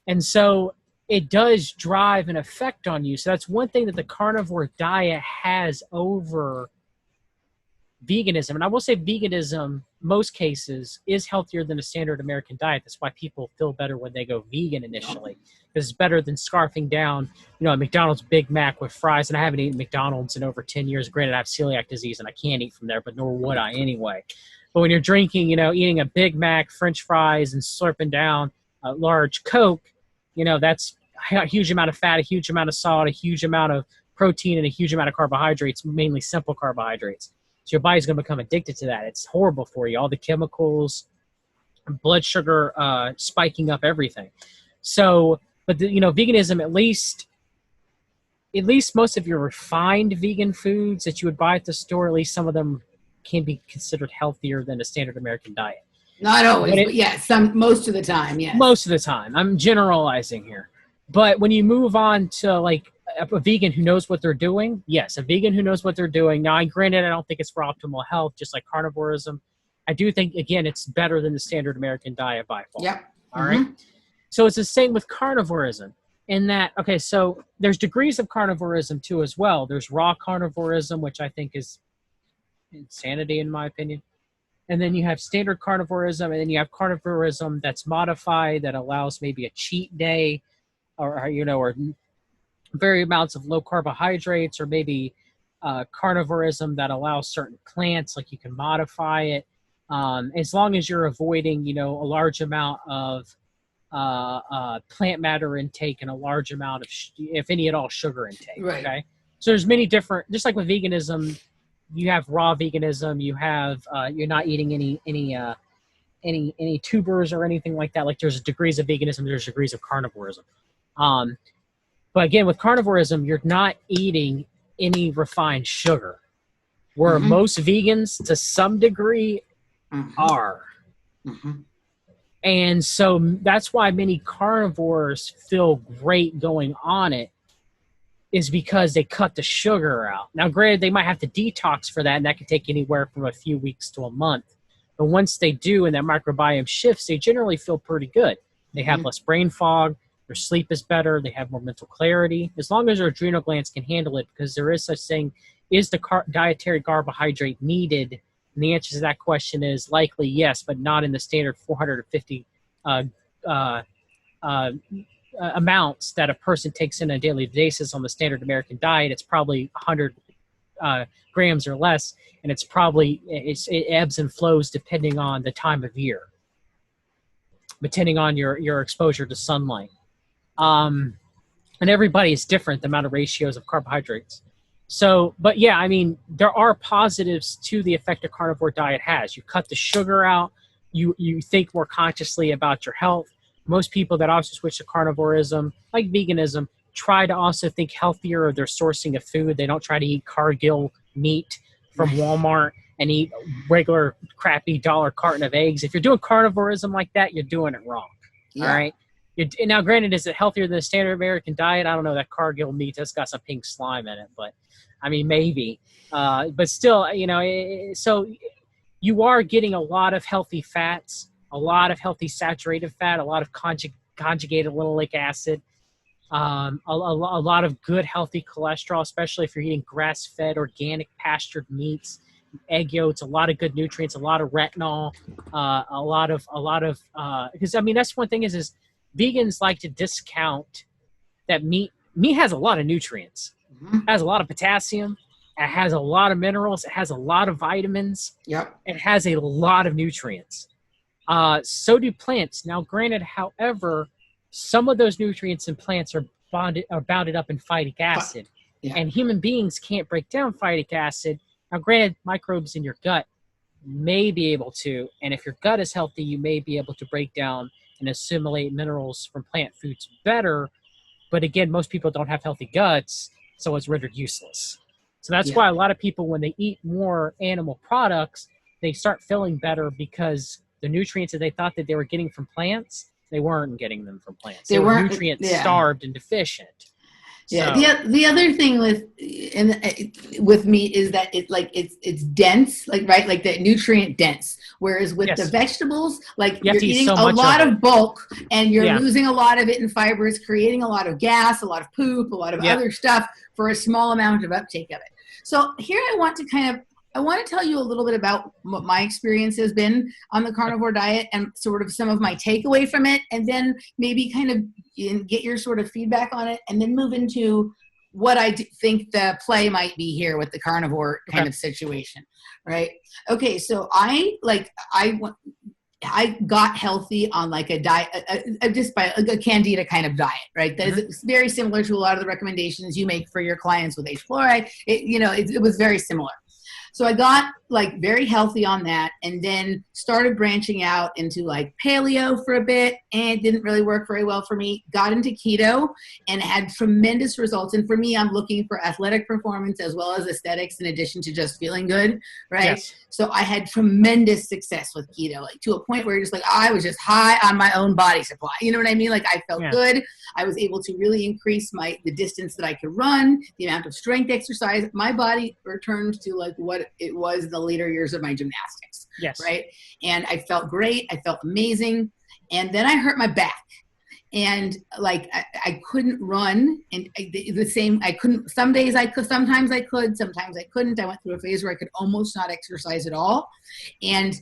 and so it does drive an effect on you. So that's one thing that the carnivore diet has over veganism. And I will say veganism, most cases, is healthier than a standard American diet. That's why people feel better when they go vegan initially, because it's better than scarfing down, a McDonald's Big Mac with fries. And I haven't eaten McDonald's in over 10 years. Granted, I have celiac disease and I can't eat from there, but nor would I anyway. But when you're drinking, eating a Big Mac, French fries, and slurping down a large Coke, that's a huge amount of fat, a huge amount of salt, a huge amount of protein, and a huge amount of carbohydrates, mainly simple carbohydrates. So your body's going to become addicted to that. It's horrible for you. All the chemicals, blood sugar spiking up, everything. So, but veganism, at least at least most of your refined vegan foods that you would buy at the store, at least some of them can be considered healthier than a standard American diet. Not always, but yeah, most of the time, yes. Most of the time. I'm generalizing here. But when you move on to like a vegan who knows what they're doing, yes, a vegan who knows what they're doing. Now, granted, I don't think it's for optimal health, just like carnivorism. I do think, again, it's better than the standard American diet by far. Yep. All right. So it's the same with carnivorism in that, okay, so there's degrees of carnivorism too as well. There's raw carnivorism, which I think is insanity in my opinion. And then you have standard carnivorism, and then you have carnivorism that's modified that allows maybe a cheat day or very amounts of low carbohydrates, or maybe carnivorism that allows certain plants, like you can modify it. As long as you're avoiding, a large amount of plant matter intake and a large amount of, if any at all, sugar intake. Right. Okay. So there's many different, just like with veganism, you have raw veganism. You have you're not eating any tubers or anything like that. Like there's degrees of veganism, there's degrees of carnivorism. But again, with carnivorism, you're not eating any refined sugar, where most vegans, to some degree, are. And so that's why many carnivores feel great going on it, is because they cut the sugar out. Now, granted, they might have to detox for that, and that can take anywhere from a few weeks to a month. But once they do and that microbiome shifts, they generally feel pretty good. They have less brain fog, their sleep is better, they have more mental clarity, as long as their adrenal glands can handle it, because there is such thing, is the dietary carbohydrate needed? And the answer to that question is likely yes, but not in the standard 450 amounts that a person takes in on a daily basis on the standard American diet. It's probably 100 grams or less, and it's probably it ebbs and flows depending on the time of year, depending on your exposure to sunlight. And everybody is different, the amount of ratios of carbohydrates. So, but yeah, I mean, there are positives to the effect a carnivore diet has. You cut the sugar out, you think more consciously about your health. Most people that also switch to carnivorism, like veganism, try to also think healthier of their sourcing of food. They don't try to eat Cargill meat from Walmart and eat regular crappy dollar carton of eggs. If you're doing carnivorism like that, you're doing it wrong. Yeah. All right. Now, granted, is it healthier than the standard American diet? I don't know. That Cargill meat that's got some pink slime in it, but I mean, maybe. But still, so you are getting a lot of healthy fats, a lot of healthy saturated fat, a lot of conjugated linoleic acid, a lot of good healthy cholesterol, especially if you're eating grass-fed, organic, pastured meats, egg yolks, a lot of good nutrients, a lot of retinol, a lot of because I mean that's one thing is vegans like to discount that meat has a lot of nutrients. It has a lot of potassium, it has a lot of minerals, it has a lot of vitamins. Yep. It has a lot of nutrients. So do plants. Now, granted, however, some of those nutrients in plants are bounded up in phytic acid. Yeah. And human beings can't break down phytic acid. Now, granted, microbes in your gut may be able to, and if your gut is healthy, you may be able to break down and assimilate minerals from plant foods better. But again, most people don't have healthy guts, so it's rendered useless. So that's why a lot of people, when they eat more animal products, they start feeling better because the nutrients that they thought that they were getting from plants, they weren't getting them from plants. They were nutrient starved and deficient. Yeah. So. The other thing with meat is that it's dense, like the nutrient dense. Whereas with the vegetables, you're eating a lot of bulk and you're losing a lot of it in fibers, creating a lot of gas, a lot of poop, a lot of other stuff for a small amount of uptake of it. So here I want to tell you a little bit about what my experience has been on the carnivore diet and sort of some of my takeaway from it, and then maybe kind of get your sort of feedback on it, and then move into what I think the play might be here with the carnivore kind of situation, right? Okay, so I got healthy on like a diet, just by a candida kind of diet, right? That is very similar to a lot of the recommendations you make for your clients with H. pylori. It was very similar. So I got like very healthy on that, and then started branching out into like paleo for a bit, and it didn't really work very well for me. Got into keto and had tremendous results. And for me, I'm looking for athletic performance as well as aesthetics in addition to just feeling good, right? Yes. So I had tremendous success with keto, like to a point where you're just like, I was just high on my own body supply. You know what I mean? Like I felt good. I was able to really increase the distance that I could run, the amount of strength exercise. My body returned to like what it was the later years of my gymnastics. Yes. Right. And I felt great. I felt amazing. And then I hurt my back. And like I couldn't run, and I couldn't. Some days I could, sometimes I could, sometimes I couldn't. I went through a phase where I could almost not exercise at all, and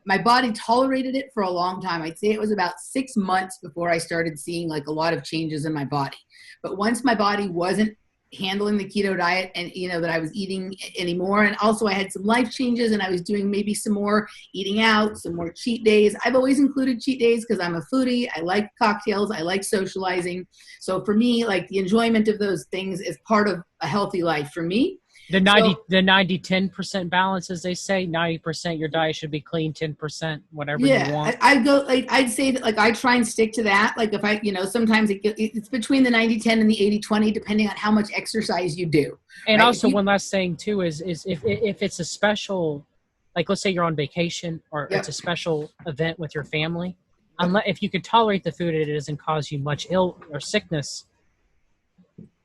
my body tolerated it for a long time. I'd say it was about 6 months before I started seeing like a lot of changes in my body. But once my body wasn't handling the keto diet and that I was eating anymore, and also I had some life changes and I was doing maybe some more eating out, some more cheat days. I've always included cheat days because I'm a foodie. I like cocktails, I like socializing. So for me, like the enjoyment of those things is part of a healthy life for me. The 90-10% balance, as they say, 90% your diet should be clean, 10% whatever you want. I'd say that like I try and stick to that. Like if I, sometimes it's between the 90-10 and the 80-20, depending on how much exercise you do. And right? also one last thing too is if it's a special, like let's say you're on vacation or it's a special event with your family, if you can tolerate the food and it doesn't cause you much ill or sickness,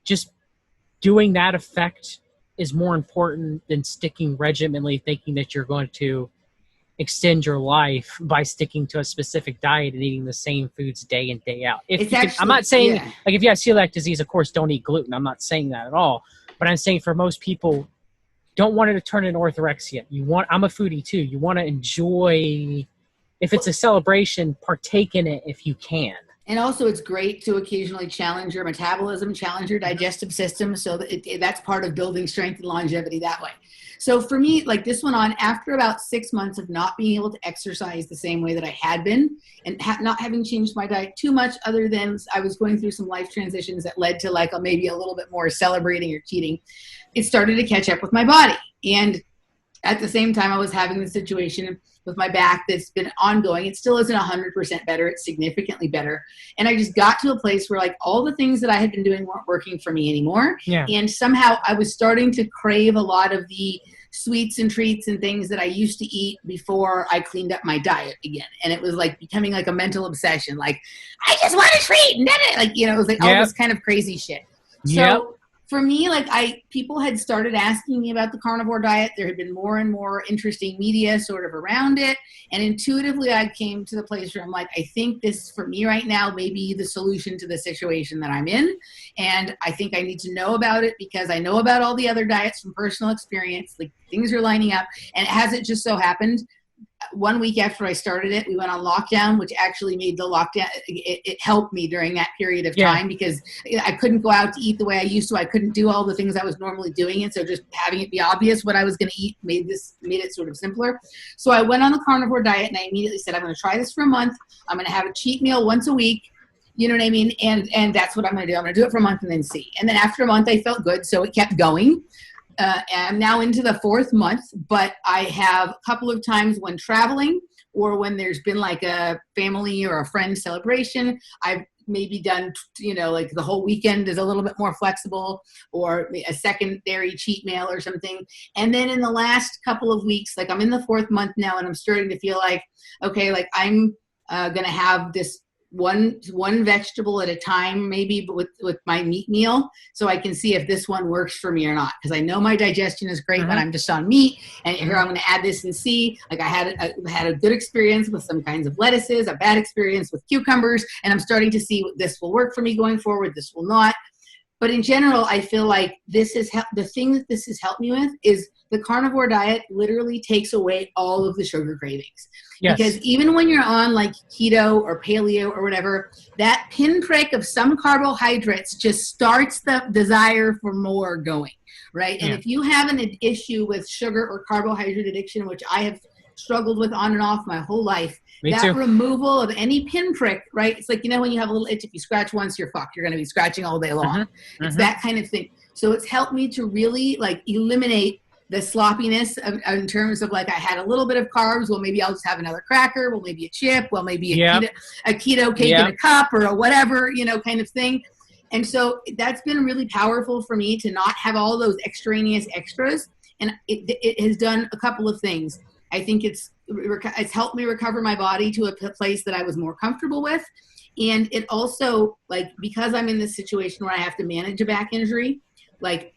just doing that effect is more important than sticking regimentally thinking that you're going to extend your life by sticking to a specific diet and eating the same foods day in, day out. I'm not saying, like if you have celiac disease, of course, don't eat gluten. I'm not saying that at all. But I'm saying for most people, don't want it to turn into orthorexia. I'm a foodie too. You want to enjoy, if it's a celebration, partake in it if you can. And also it's great to occasionally challenge your metabolism, challenge your digestive system. So that's part of building strength and longevity that way. So for me, like this went on after about 6 months of not being able to exercise the same way that I had been and not having changed my diet too much, other than I was going through some life transitions that led to like maybe a little bit more celebrating or cheating. It started to catch up with my body. And at the same time, I was having the situation with my back that's been ongoing. It still isn't 100% better. It's significantly better. And I just got to a place where like all the things that I had been doing weren't working for me anymore. Yeah. And somehow I was starting to crave a lot of the sweets and treats and things that I used to eat before I cleaned up my diet again. And it was like becoming like a mental obsession. Like, I just want a treat. And then it was like all this kind of crazy shit. So for me, like people had started asking me about the carnivore diet. There had been more and more interesting media sort of around it. And intuitively, I came to the place where I'm like, I think this for me right now may be the solution to the situation that I'm in. And I think I need to know about it because I know about all the other diets from personal experience. Like things are lining up. And it hasn't just so happened. 1 week after I started it, we went on lockdown, which actually made the lockdown, it helped me during that period of time because I couldn't go out to eat the way I used to. I couldn't do all the things I was normally doing. And so just having it be obvious what I was going to eat made it sort of simpler. So I went on the carnivore diet and I immediately said, I'm going to try this for a month. I'm going to have a cheat meal once a week. You know what I mean? And that's what I'm going to do. I'm going to do it for a month and then see. And then after a month, I felt good. So it kept going. I'm now into the 4th month, but I have a couple of times when traveling or when there's been like a family or a friend celebration, I've maybe done, like the whole weekend is a little bit more flexible or a secondary cheat meal or something. And then in the last couple of weeks, like I'm in the 4th month now and I'm starting to feel like, okay, like I'm going to have this one vegetable at a time, maybe, but with my meat meal, so I can see if this one works for me or not. Because I know my digestion is great when I'm just on meat, and here I'm going to add this and see. Like I had a good experience with some kinds of lettuces, a bad experience with cucumbers, and I'm starting to see this will work for me going forward. This will not. But in general, I feel like the thing that this has helped me with is the carnivore diet literally takes away all of the sugar cravings. Yes. Because even when you're on like keto or paleo or whatever, that pinprick of some carbohydrates just starts the desire for more going, right? And if you have an issue with sugar or carbohydrate addiction, which I have struggled with on and off my whole life, removal of any pinprick, right? It's like, when you have a little itch, if you scratch once, you're fucked. You're going to be scratching all day long. It's that kind of thing. So it's helped me to really like eliminate the sloppiness in terms of like I had a little bit of carbs. Well, maybe I'll just have another cracker. Well, maybe a chip. Well, maybe a keto cake in a cup or a whatever, kind of thing. And so that's been really powerful for me to not have all those extraneous extras. And it has done a couple of things. I think it's helped me recover my body to a place that I was more comfortable with. And it also, like, because I'm in this situation where I have to manage a back injury, like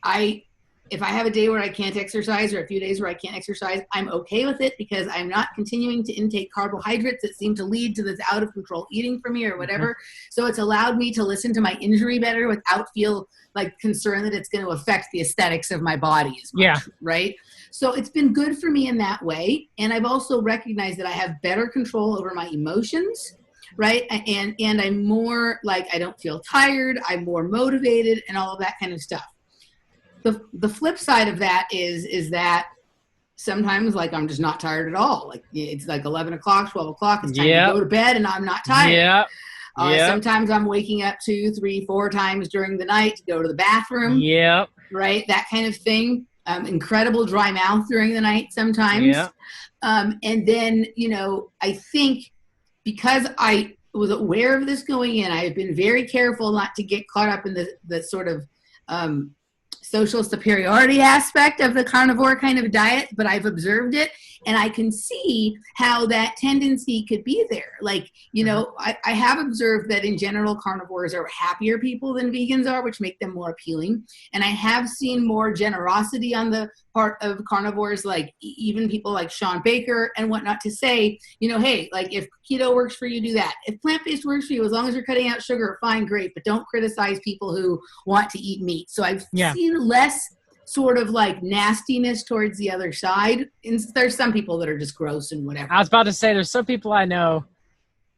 if I have a day where I can't exercise or a few days where I can't exercise, I'm okay with it because I'm not continuing to intake carbohydrates that seem to lead to this out of control eating for me or whatever. So it's allowed me to listen to my injury better without feel like concerned that it's going to affect the aesthetics of my body as much, right? So it's been good for me in that way. And I've also recognized that I have better control over my emotions, right? And I'm more like, I don't feel tired. I'm more motivated and all of that kind of stuff. The flip side of that is that sometimes like I'm just not tired at all. Like it's like 11 o'clock, 12 o'clock. It's time to go to bed and I'm not tired. Sometimes I'm waking up 2, 3, 4 times during the night to go to the bathroom. Right. That kind of thing. Incredible dry mouth during the night sometimes. And then, I think because I was aware of this going in, I have been very careful not to get caught up in the sort of social superiority aspect of the carnivore kind of diet, but I've observed it and I can see how that tendency could be there. Like, I have observed that in general, carnivores are happier people than vegans are, which make them more appealing. And I have seen more generosity on the part of carnivores, like even people like Sean Baker and whatnot, to say, hey, like if keto works for you, do that. If plant-based works for you, as long as you're cutting out sugar, fine, great, but don't criticize people who want to eat meat. So I've seen less sort of like nastiness towards the other side. And there's some people that are just gross and whatever. I was about to say, there's some people I know,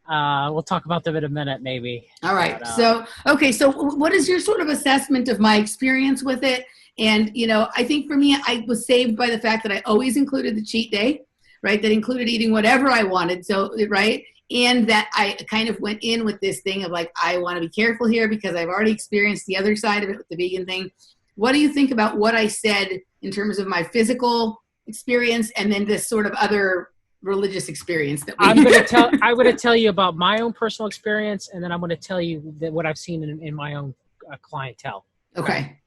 we'll talk about them in a minute, maybe. All right. So what is your sort of assessment of my experience with it? And, I think for me, I was saved by the fact that I always included the cheat day, right? That included eating whatever I wanted. So, right. And that I kind of went in with this thing of like, I want to be careful here because I've already experienced the other side of it with the vegan thing. What do you think about what I said in terms of my physical experience and then this sort of other religious experience that I'm going to tell you about my own personal experience, and then I'm going to tell you that what I've seen in my own clientele. Okay.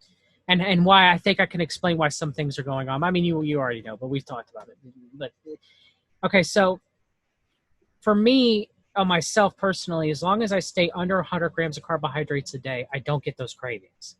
And why I think I can explain why some things are going on. I mean, you already know, but we've talked about it. But okay, so for me, myself personally, as long as I stay under 100 grams of carbohydrates a day, I don't get those cravings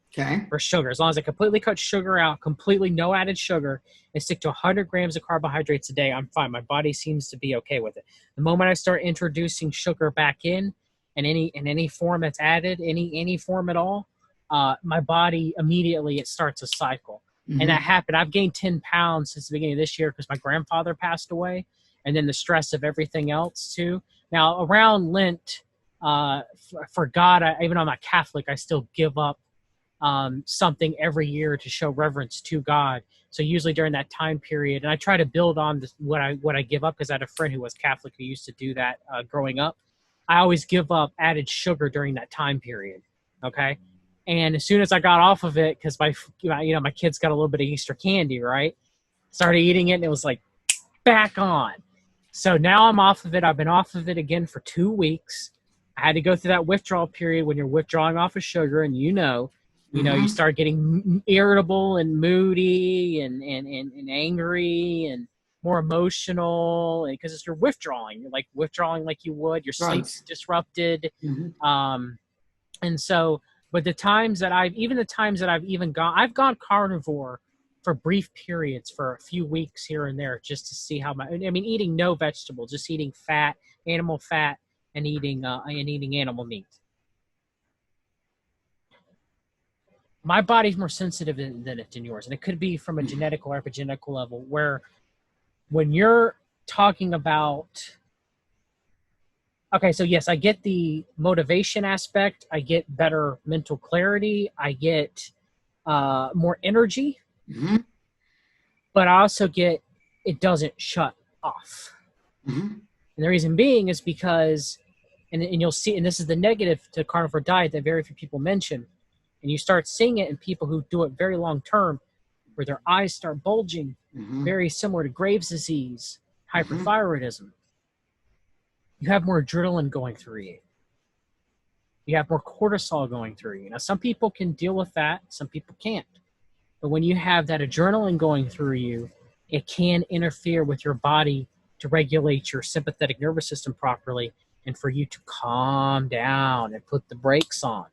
for sugar. As long as I completely cut sugar out, completely no added sugar, and stick to 100 grams of carbohydrates a day, I'm fine. My body seems to be okay with it. The moment I start introducing sugar back in any form that's added, any form at all, my body immediately, it starts a cycle. And that happened. I've gained 10 pounds since the beginning of this year because my grandfather passed away, and then the stress of everything else too. Now, around Lent, for God, even though I'm not Catholic, I still give up something every year to show reverence to God. So usually during that time period, and I try to build on what I give up because I had a friend who was Catholic who used to do that growing up. I always give up added sugar during that time period, okay? And as soon as I got off of it, because my kids got a little bit of Easter candy, right? Started eating it, and it was like back on. So now I'm off of it. I've been off of it again for 2 weeks. I had to go through that withdrawal period when you're withdrawing off of sugar, and you start getting irritable and moody and angry and more emotional because you're withdrawing. You're like withdrawing like you would. Your sleep's disrupted. And so, but I've gone carnivore for brief periods for a few weeks here and there just to see how eating no vegetable, just eating animal fat and eating animal meat. My body's more sensitive than yours. And it could be from a genetic or epigenetic level where when you're talking about, okay, so yes, I get the motivation aspect. I get better mental clarity. I get more energy. But I also get it doesn't shut off. And the reason being is because, and you'll see, and this is the negative to carnivore diet that very few people mention, and you start seeing it in people who do it very long term, where their eyes start bulging, very similar to Graves' disease, hyperthyroidism. You have more adrenaline going through you. You have more cortisol going through you. Now, some people can deal with that. Some people can't. But when you have that adrenaline going through you, it can interfere with your body to regulate your sympathetic nervous system properly and for you to calm down and put the brakes on.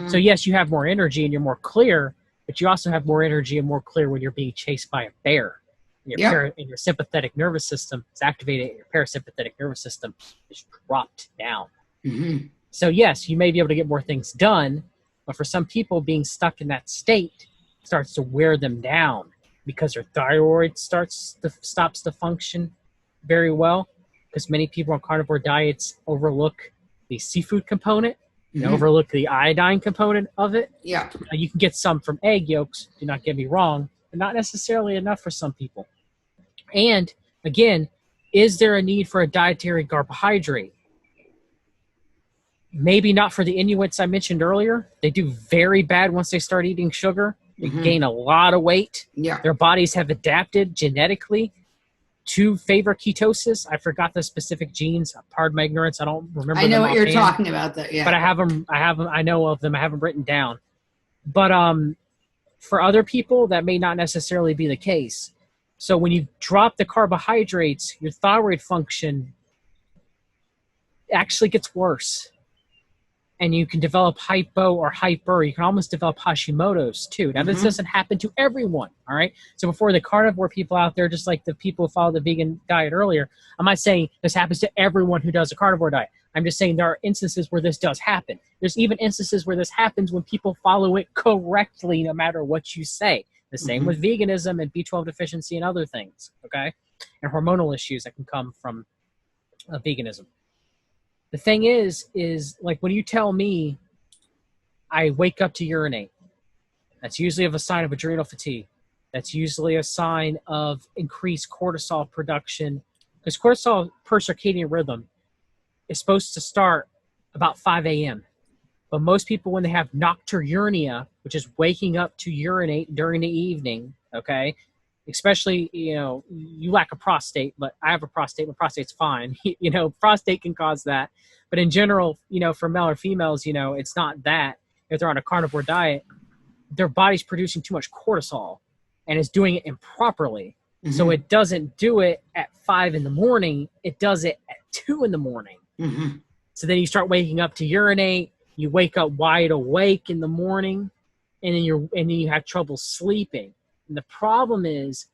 So yes, you have more energy and you're more clear, but you also have more energy and more clear when you're being chased by a bear. And your sympathetic nervous system is activated, your parasympathetic nervous system is dropped down. So yes, you may be able to get more things done, but for some people, being stuck in that state starts to wear them down because their thyroid stops to function very well, because many people on carnivore diets overlook the seafood component and overlook the iodine component of it. Now, you can get some from egg yolks, do not get me wrong, but not necessarily enough for some people. And again, is there a need for a dietary carbohydrate? Maybe not for the Inuits I mentioned earlier. They do very bad once they start eating sugar. They gain a lot of weight. Their bodies have adapted genetically to favor ketosis. I forgot the specific genes. Pardon my ignorance. I don't remember. I know what you're talking about. That but I have them. I know of them. I have them written down. But for other people, that may not necessarily be the case. So when you drop the carbohydrates, your thyroid function actually gets worse. And you can develop hypo or hyper. You can almost develop Hashimoto's too. Now, this doesn't happen to everyone, all right? So before the carnivore people out there, just like the people who follow the vegan diet earlier, I'm not saying this happens to everyone who does a carnivore diet. I'm just saying there are instances where this does happen. There's even instances where this happens when people follow it correctly, no matter what you say. The same with veganism and B12 deficiency and other things, okay? And hormonal issues that can come from veganism. The thing is like when you tell me I wake up to urinate, that's usually a sign of adrenal fatigue. That's usually a sign of increased cortisol production, because cortisol per circadian rhythm is supposed to start about 5 a.m. But most people, when they have nocturnuria, which is waking up to urinate during the evening, okay, especially, you lack a prostate, but I have a prostate. My prostate's fine. Prostate can cause that. But in general, for male or females, it's not that. If they're on a carnivore diet, their body's producing too much cortisol and is doing it improperly. So it doesn't do it at 5 in the morning. It does it at 2 in the morning. So then you start waking up to urinate. You wake up wide awake in the morning, and then you have trouble sleeping. And the problem is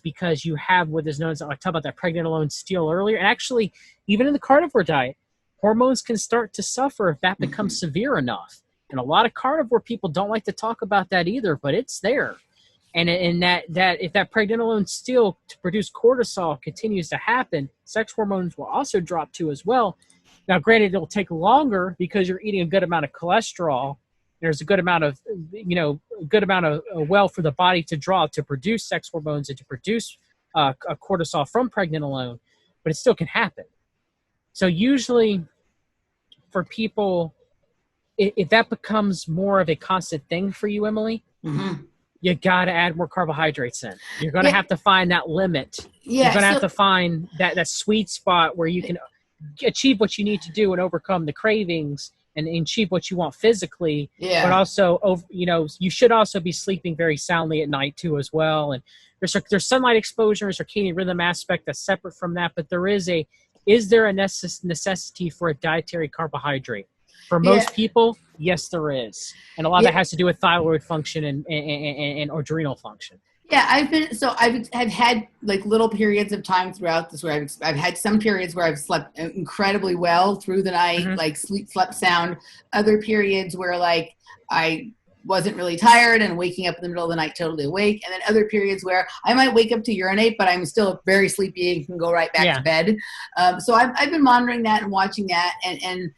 because you have what is known as, I talked about that pregnenolone steal earlier. And actually, even in the carnivore diet, hormones can start to suffer if that becomes severe enough. And a lot of carnivore people don't like to talk about that either, but it's there. And that if that pregnenolone steal to produce cortisol continues to happen, sex hormones will also drop too as well. Now, granted, it'll take longer because you're eating a good amount of cholesterol. There's a good amount of, well for the body to draw to produce sex hormones and to produce a cortisol from pregnenolone, but it still can happen. So usually for people, if that becomes more of a constant thing for you, Emily, you got to add more carbohydrates in. You're going to have to find that limit. You're going to have to find that sweet spot where you can achieve what you need to do and overcome the cravings and achieve what you want physically, but also, you should also be sleeping very soundly at night too as well. And there's sunlight exposure and circadian rhythm aspect that's separate from that, but is there a necessity for a dietary carbohydrate? For most people, yes, there is. And a lot of that has to do with thyroid function and adrenal function. Yeah, I've had like little periods of time throughout this where I've had some periods where I've slept incredibly well through the night, like slept sound. Other periods where like I wasn't really tired and waking up in the middle of the night totally awake. And then other periods where I might wake up to urinate, but I'm still very sleepy and can go right back to bed. So I've been monitoring that and watching that. And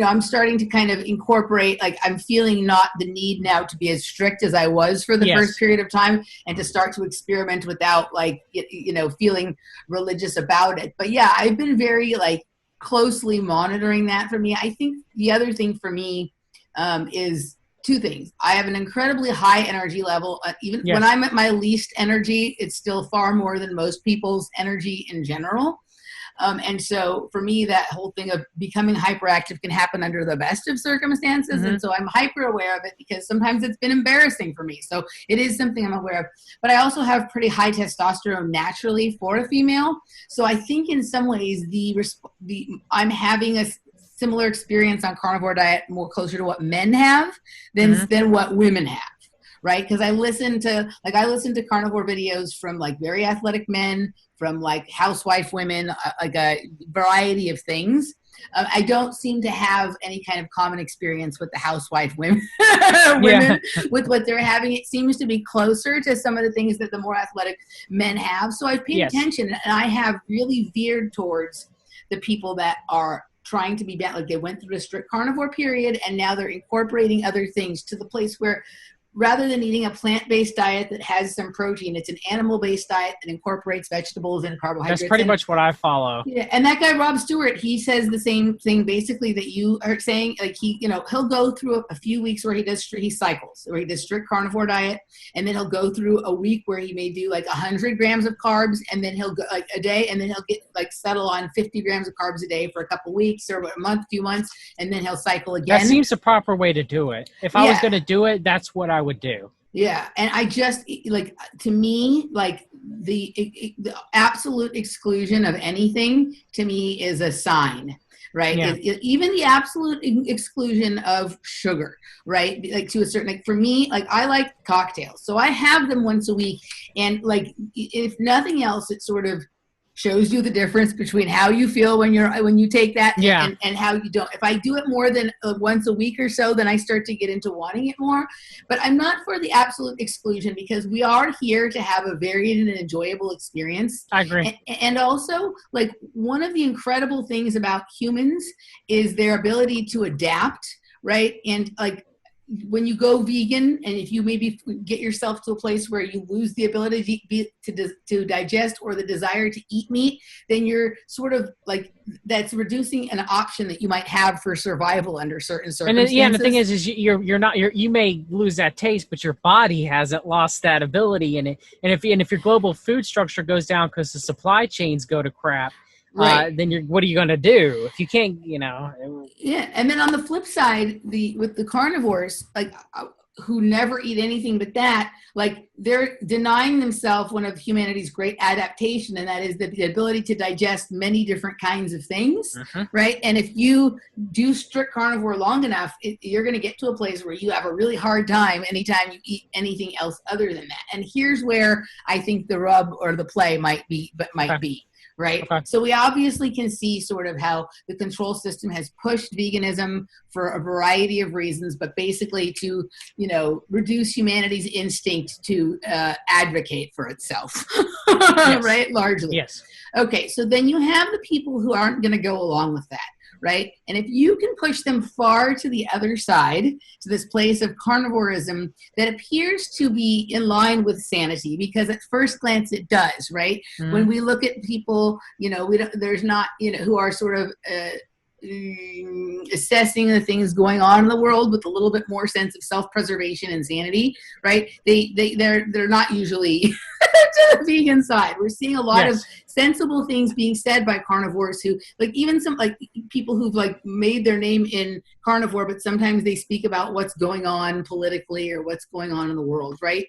I'm starting to kind of incorporate, like I'm feeling not the need now to be as strict as I was for the first period of time and to start to experiment without like, feeling religious about it. But yeah, I've been very like closely monitoring that for me. I think the other thing for me is two things. I have an incredibly high energy level. Even when I'm at my least energy, it's still far more than most people's energy in general. And so for me, that whole thing of becoming hyperactive can happen under the best of circumstances. Mm-hmm. And so I'm hyper aware of it because sometimes it's been embarrassing for me. So it is something I'm aware of. But I also have pretty high testosterone naturally for a female. So I think in some ways I'm having a similar experience on Carnivore Diet, more closer to what men have than what women have. Right? Because I listen to carnivore videos from like very athletic men, from like housewife women, like a variety of things. I don't seem to have any kind of common experience with the housewife women, with what they're having. It seems to be closer to some of the things that the more athletic men have. So I've paid attention, and I have really veered towards the people that are trying to be bad. Like they went through a strict carnivore period, and now they're incorporating other things to the place where, rather than eating a plant-based diet that has some protein, it's an animal-based diet that incorporates vegetables and carbohydrates. That's pretty much what I follow. Yeah, and that guy Rob Stewart, he says the same thing basically that you are saying. Like he'll go through a few weeks where he cycles, where he does strict carnivore diet, and then he'll go through a week where he may do like 100 grams of carbs, and then he'll go like a day, and then he'll get like settle on 50 grams of carbs a day for a couple weeks or a few months, and then he'll cycle again. That seems the proper way to do it. If I was going to do it, that's what I would do. Yeah. And I just like, to me, like the absolute exclusion of anything to me is a sign, right? Yeah. Even the absolute exclusion of sugar, right? Like to a certain, like for me, like I like cocktails. So I have them once a week, and like, if nothing else, it sort of shows you the difference between how you feel when you take that and how you don't. If I do it more than once a week or so, then I start to get into wanting it more. But I'm not for the absolute exclusion, because we are here to have a varied and enjoyable experience. I agree. And also, like, one of the incredible things about humans is their ability to adapt, right? And like, when you go vegan, and if you maybe get yourself to a place where you lose the ability to digest or the desire to eat meat, then you're sort of like, that's reducing an option that you might have for survival under certain circumstances. And the thing is you may lose that taste, but your body hasn't lost that ability in it. And if your global food structure goes down because the supply chains go to crap, right. Then what are you going to do if you can't, Yeah. And then on the flip side, with the carnivores, like who never eat anything but that, like they're denying themselves one of humanity's great adaptation, and that is the ability to digest many different kinds of things, right? And if you do strict carnivore long enough, you're going to get to a place where you have a really hard time anytime you eat anything else other than that. And here's where I think the rub or the play might be. Right. Okay. So we obviously can see sort of how the control system has pushed veganism for a variety of reasons, but basically to, reduce humanity's instinct to advocate for itself, right? Largely. Yes. Okay. So then you have the people who aren't going to go along with that. Right? And if you can push them far to the other side, to this place of carnivorism that appears to be in line with sanity, because at first glance it does, right? When we look at people, who are sort of assessing the things going on in the world with a little bit more sense of self-preservation and sanity, right? They're not usually to the vegan side. We're seeing a lot of sensible things being said by carnivores who, like, even some like people who've like made their name in carnivore, but sometimes they speak about what's going on politically or what's going on in the world, right?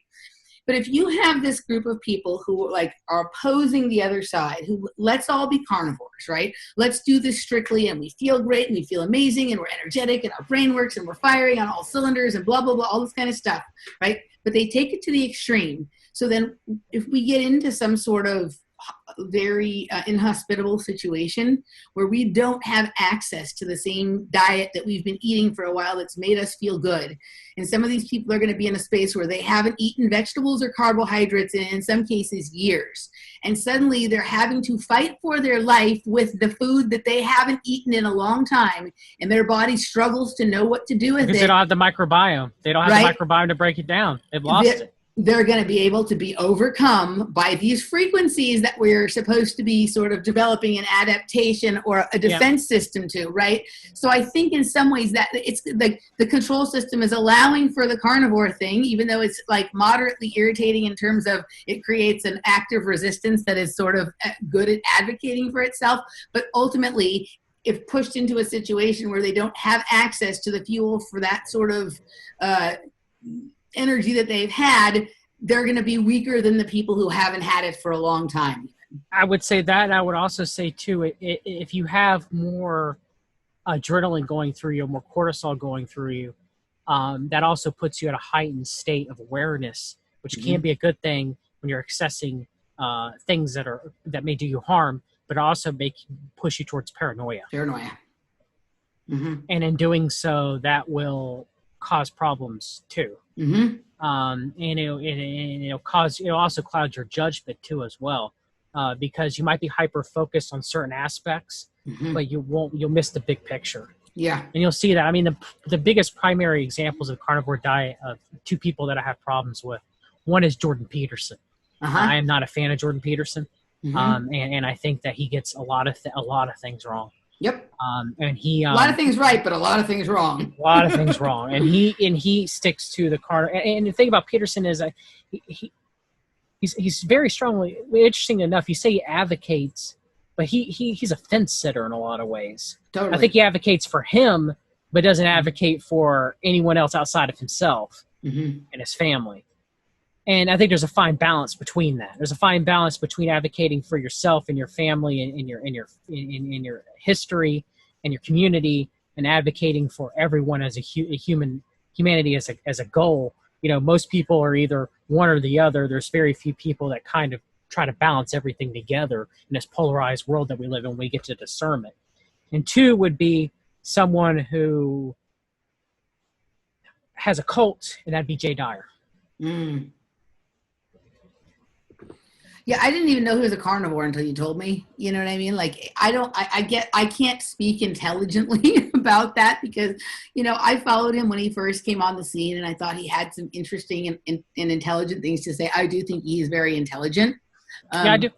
But if you have this group of people who like are opposing the other side, who let's all be carnivores, right? Let's do this strictly, and we feel great, and we feel amazing, and we're energetic, and our brain works, and we're firing on all cylinders, and blah, blah, blah, all this kind of stuff, right? But they take it to the extreme. So then if we get into some sort of very inhospitable situation where we don't have access to the same diet that we've been eating for a while that's made us feel good, and some of these people are going to be in a space where they haven't eaten vegetables or carbohydrates in some cases years, and suddenly they're having to fight for their life with the food that they haven't eaten in a long time, and their body struggles to know what to do with it. Because they don't have the microbiome. They don't have the microbiome to break it down. They've lost it. they're going to be able to be overcome by these frequencies that we're supposed to be sort of developing an adaptation or a defense system to, right? So I think in some ways that it's like the control system is allowing for the carnivore thing, even though it's like moderately irritating in terms of it creates an active resistance that is sort of good at advocating for itself. But ultimately, if pushed into a situation where they don't have access to the fuel for that sort of energy that they've had, they're going to be weaker than the people who haven't had it for a long time. I would say that. And I would also say, too, if you have more adrenaline going through you, more cortisol going through you, that also puts you at a heightened state of awareness, which can be a good thing when you're accessing things that may do you harm, but also push you towards paranoia. And in doing so, that will cause problems too. And it'll also cloud your judgment too as well, because you might be hyper focused on certain aspects, but you'll miss the big picture. And you'll see that. I mean, the biggest primary examples of carnivore diet of two people that I have problems with, one is Jordan Peterson. I am not a fan of Jordan Peterson, and I think that he gets a lot of things wrong. And he a lot of things right, but a lot of things wrong. And he sticks to the carnivore. And the thing about Peterson is that he's very strongly, interesting enough, you say he advocates, but he's a fence sitter in a lot of ways. I think he advocates for him, but doesn't advocate for anyone else outside of himself and his family. And I think there's a fine balance between that. There's a fine balance between advocating for yourself and your family and in your history and your community, and advocating for everyone as humanity as a goal. You know, most people are either one or the other. There's very few people that kind of try to balance everything together in this polarized world that we live in when we get to discernment. And two would be someone who has a cult, and that'd be Jay Dyer. Yeah, I didn't even know he was a carnivore until you told me. You know what I mean? Like, I can't speak intelligently about that because, you know, I followed him when he first came on the scene, and I thought he had some interesting and intelligent things to say. I do think he's very intelligent. Yeah, I do.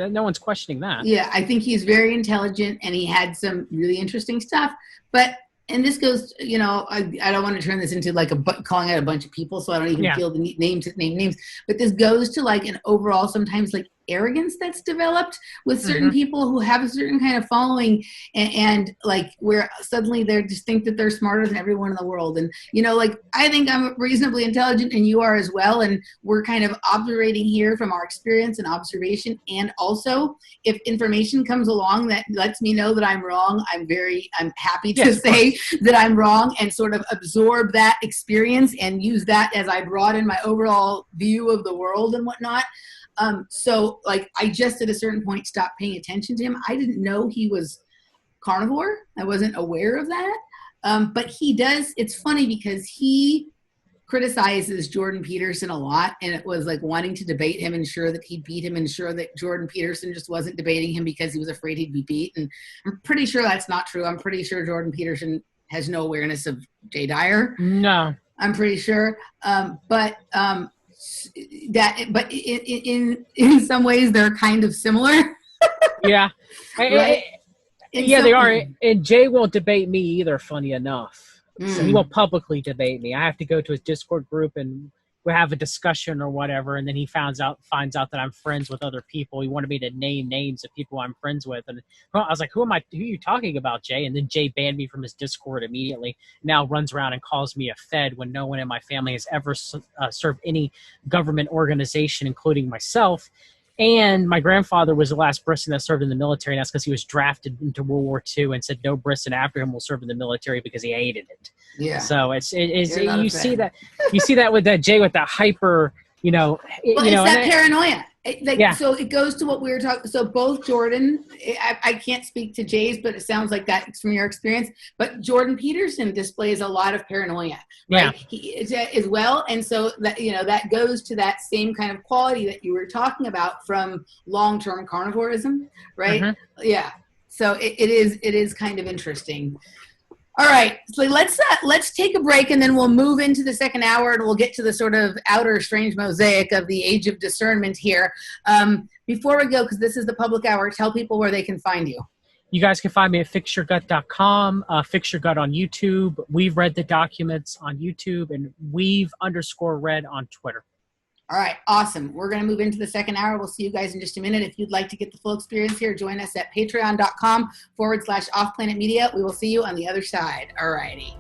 No one's questioning that. Yeah, I think he's very intelligent, and he had some really interesting stuff. But, and this goes, you know, I don't want to turn this into like calling out a bunch of people, so I don't even feel the name to name names. But this goes to like an overall, sometimes like arrogance that's developed with certain people who have a certain kind of following, and like where suddenly they just think that they're smarter than everyone in the world. And, you know, like I think I'm reasonably intelligent, and you are as well. And we're kind of observating here from our experience and observation. And also, if information comes along that lets me know that I'm wrong, I'm happy to say that I'm wrong, and sort of absorb that experience and use that as I broaden my overall view of the world and whatnot. So like I just at a certain point stopped paying attention to him. I didn't know he was carnivore. I wasn't aware of that. But he does, it's funny because he criticizes Jordan Peterson a lot, and it was like wanting to debate him and sure that he'd beat him, and sure that Jordan Peterson just wasn't debating him because he was afraid he'd be beat. And I'm pretty sure that's not true. I'm pretty sure Jordan Peterson has no awareness of Jay Dyer. No. I'm pretty sure. But in some ways they're kind of similar. Yeah. Right? They are. And Jay won't debate me either, funny enough. So he won't publicly debate me. I have to go to his Discord group and we have a discussion or whatever, and then he finds out that I'm friends with other people. He wanted me to name names of people I'm friends with, and I was like, who are you talking about, Jay? And then Jay banned me from his Discord immediately. Now runs around and calls me a Fed when no one in my family has ever served any government organization, including myself. And my grandfather was the last Brisson that served in the military, and that's because he was drafted into World War II, and said no Brisson after him will serve in the military because he hated it. Yeah. So you see that with that Jay with that hyper, you know. Well, it's that paranoia. So it goes to what we were talking. So both Jordan, I can't speak to Jay's, but it sounds like that's from your experience. But Jordan Peterson displays a lot of paranoia, right? He as well, and so that, you know, that goes to that same kind of quality that you were talking about from long-term carnivorism, right? Yeah. So it is kind of interesting. All right, so let's take a break, and then we'll move into the second hour, and we'll get to the sort of outer strange mosaic of the age of discernment here. Before we go, because this is the public hour, tell people where they can find you. You guys can find me at fixyourgut.com, Fix Your Gut on YouTube. We've read the documents on YouTube, and we've_read on Twitter. All right, awesome. We're going to move into the second hour. We'll see you guys in just a minute. If you'd like to get the full experience here, join us at patreon.com/offplanetmedia. We will see you on the other side. All righty.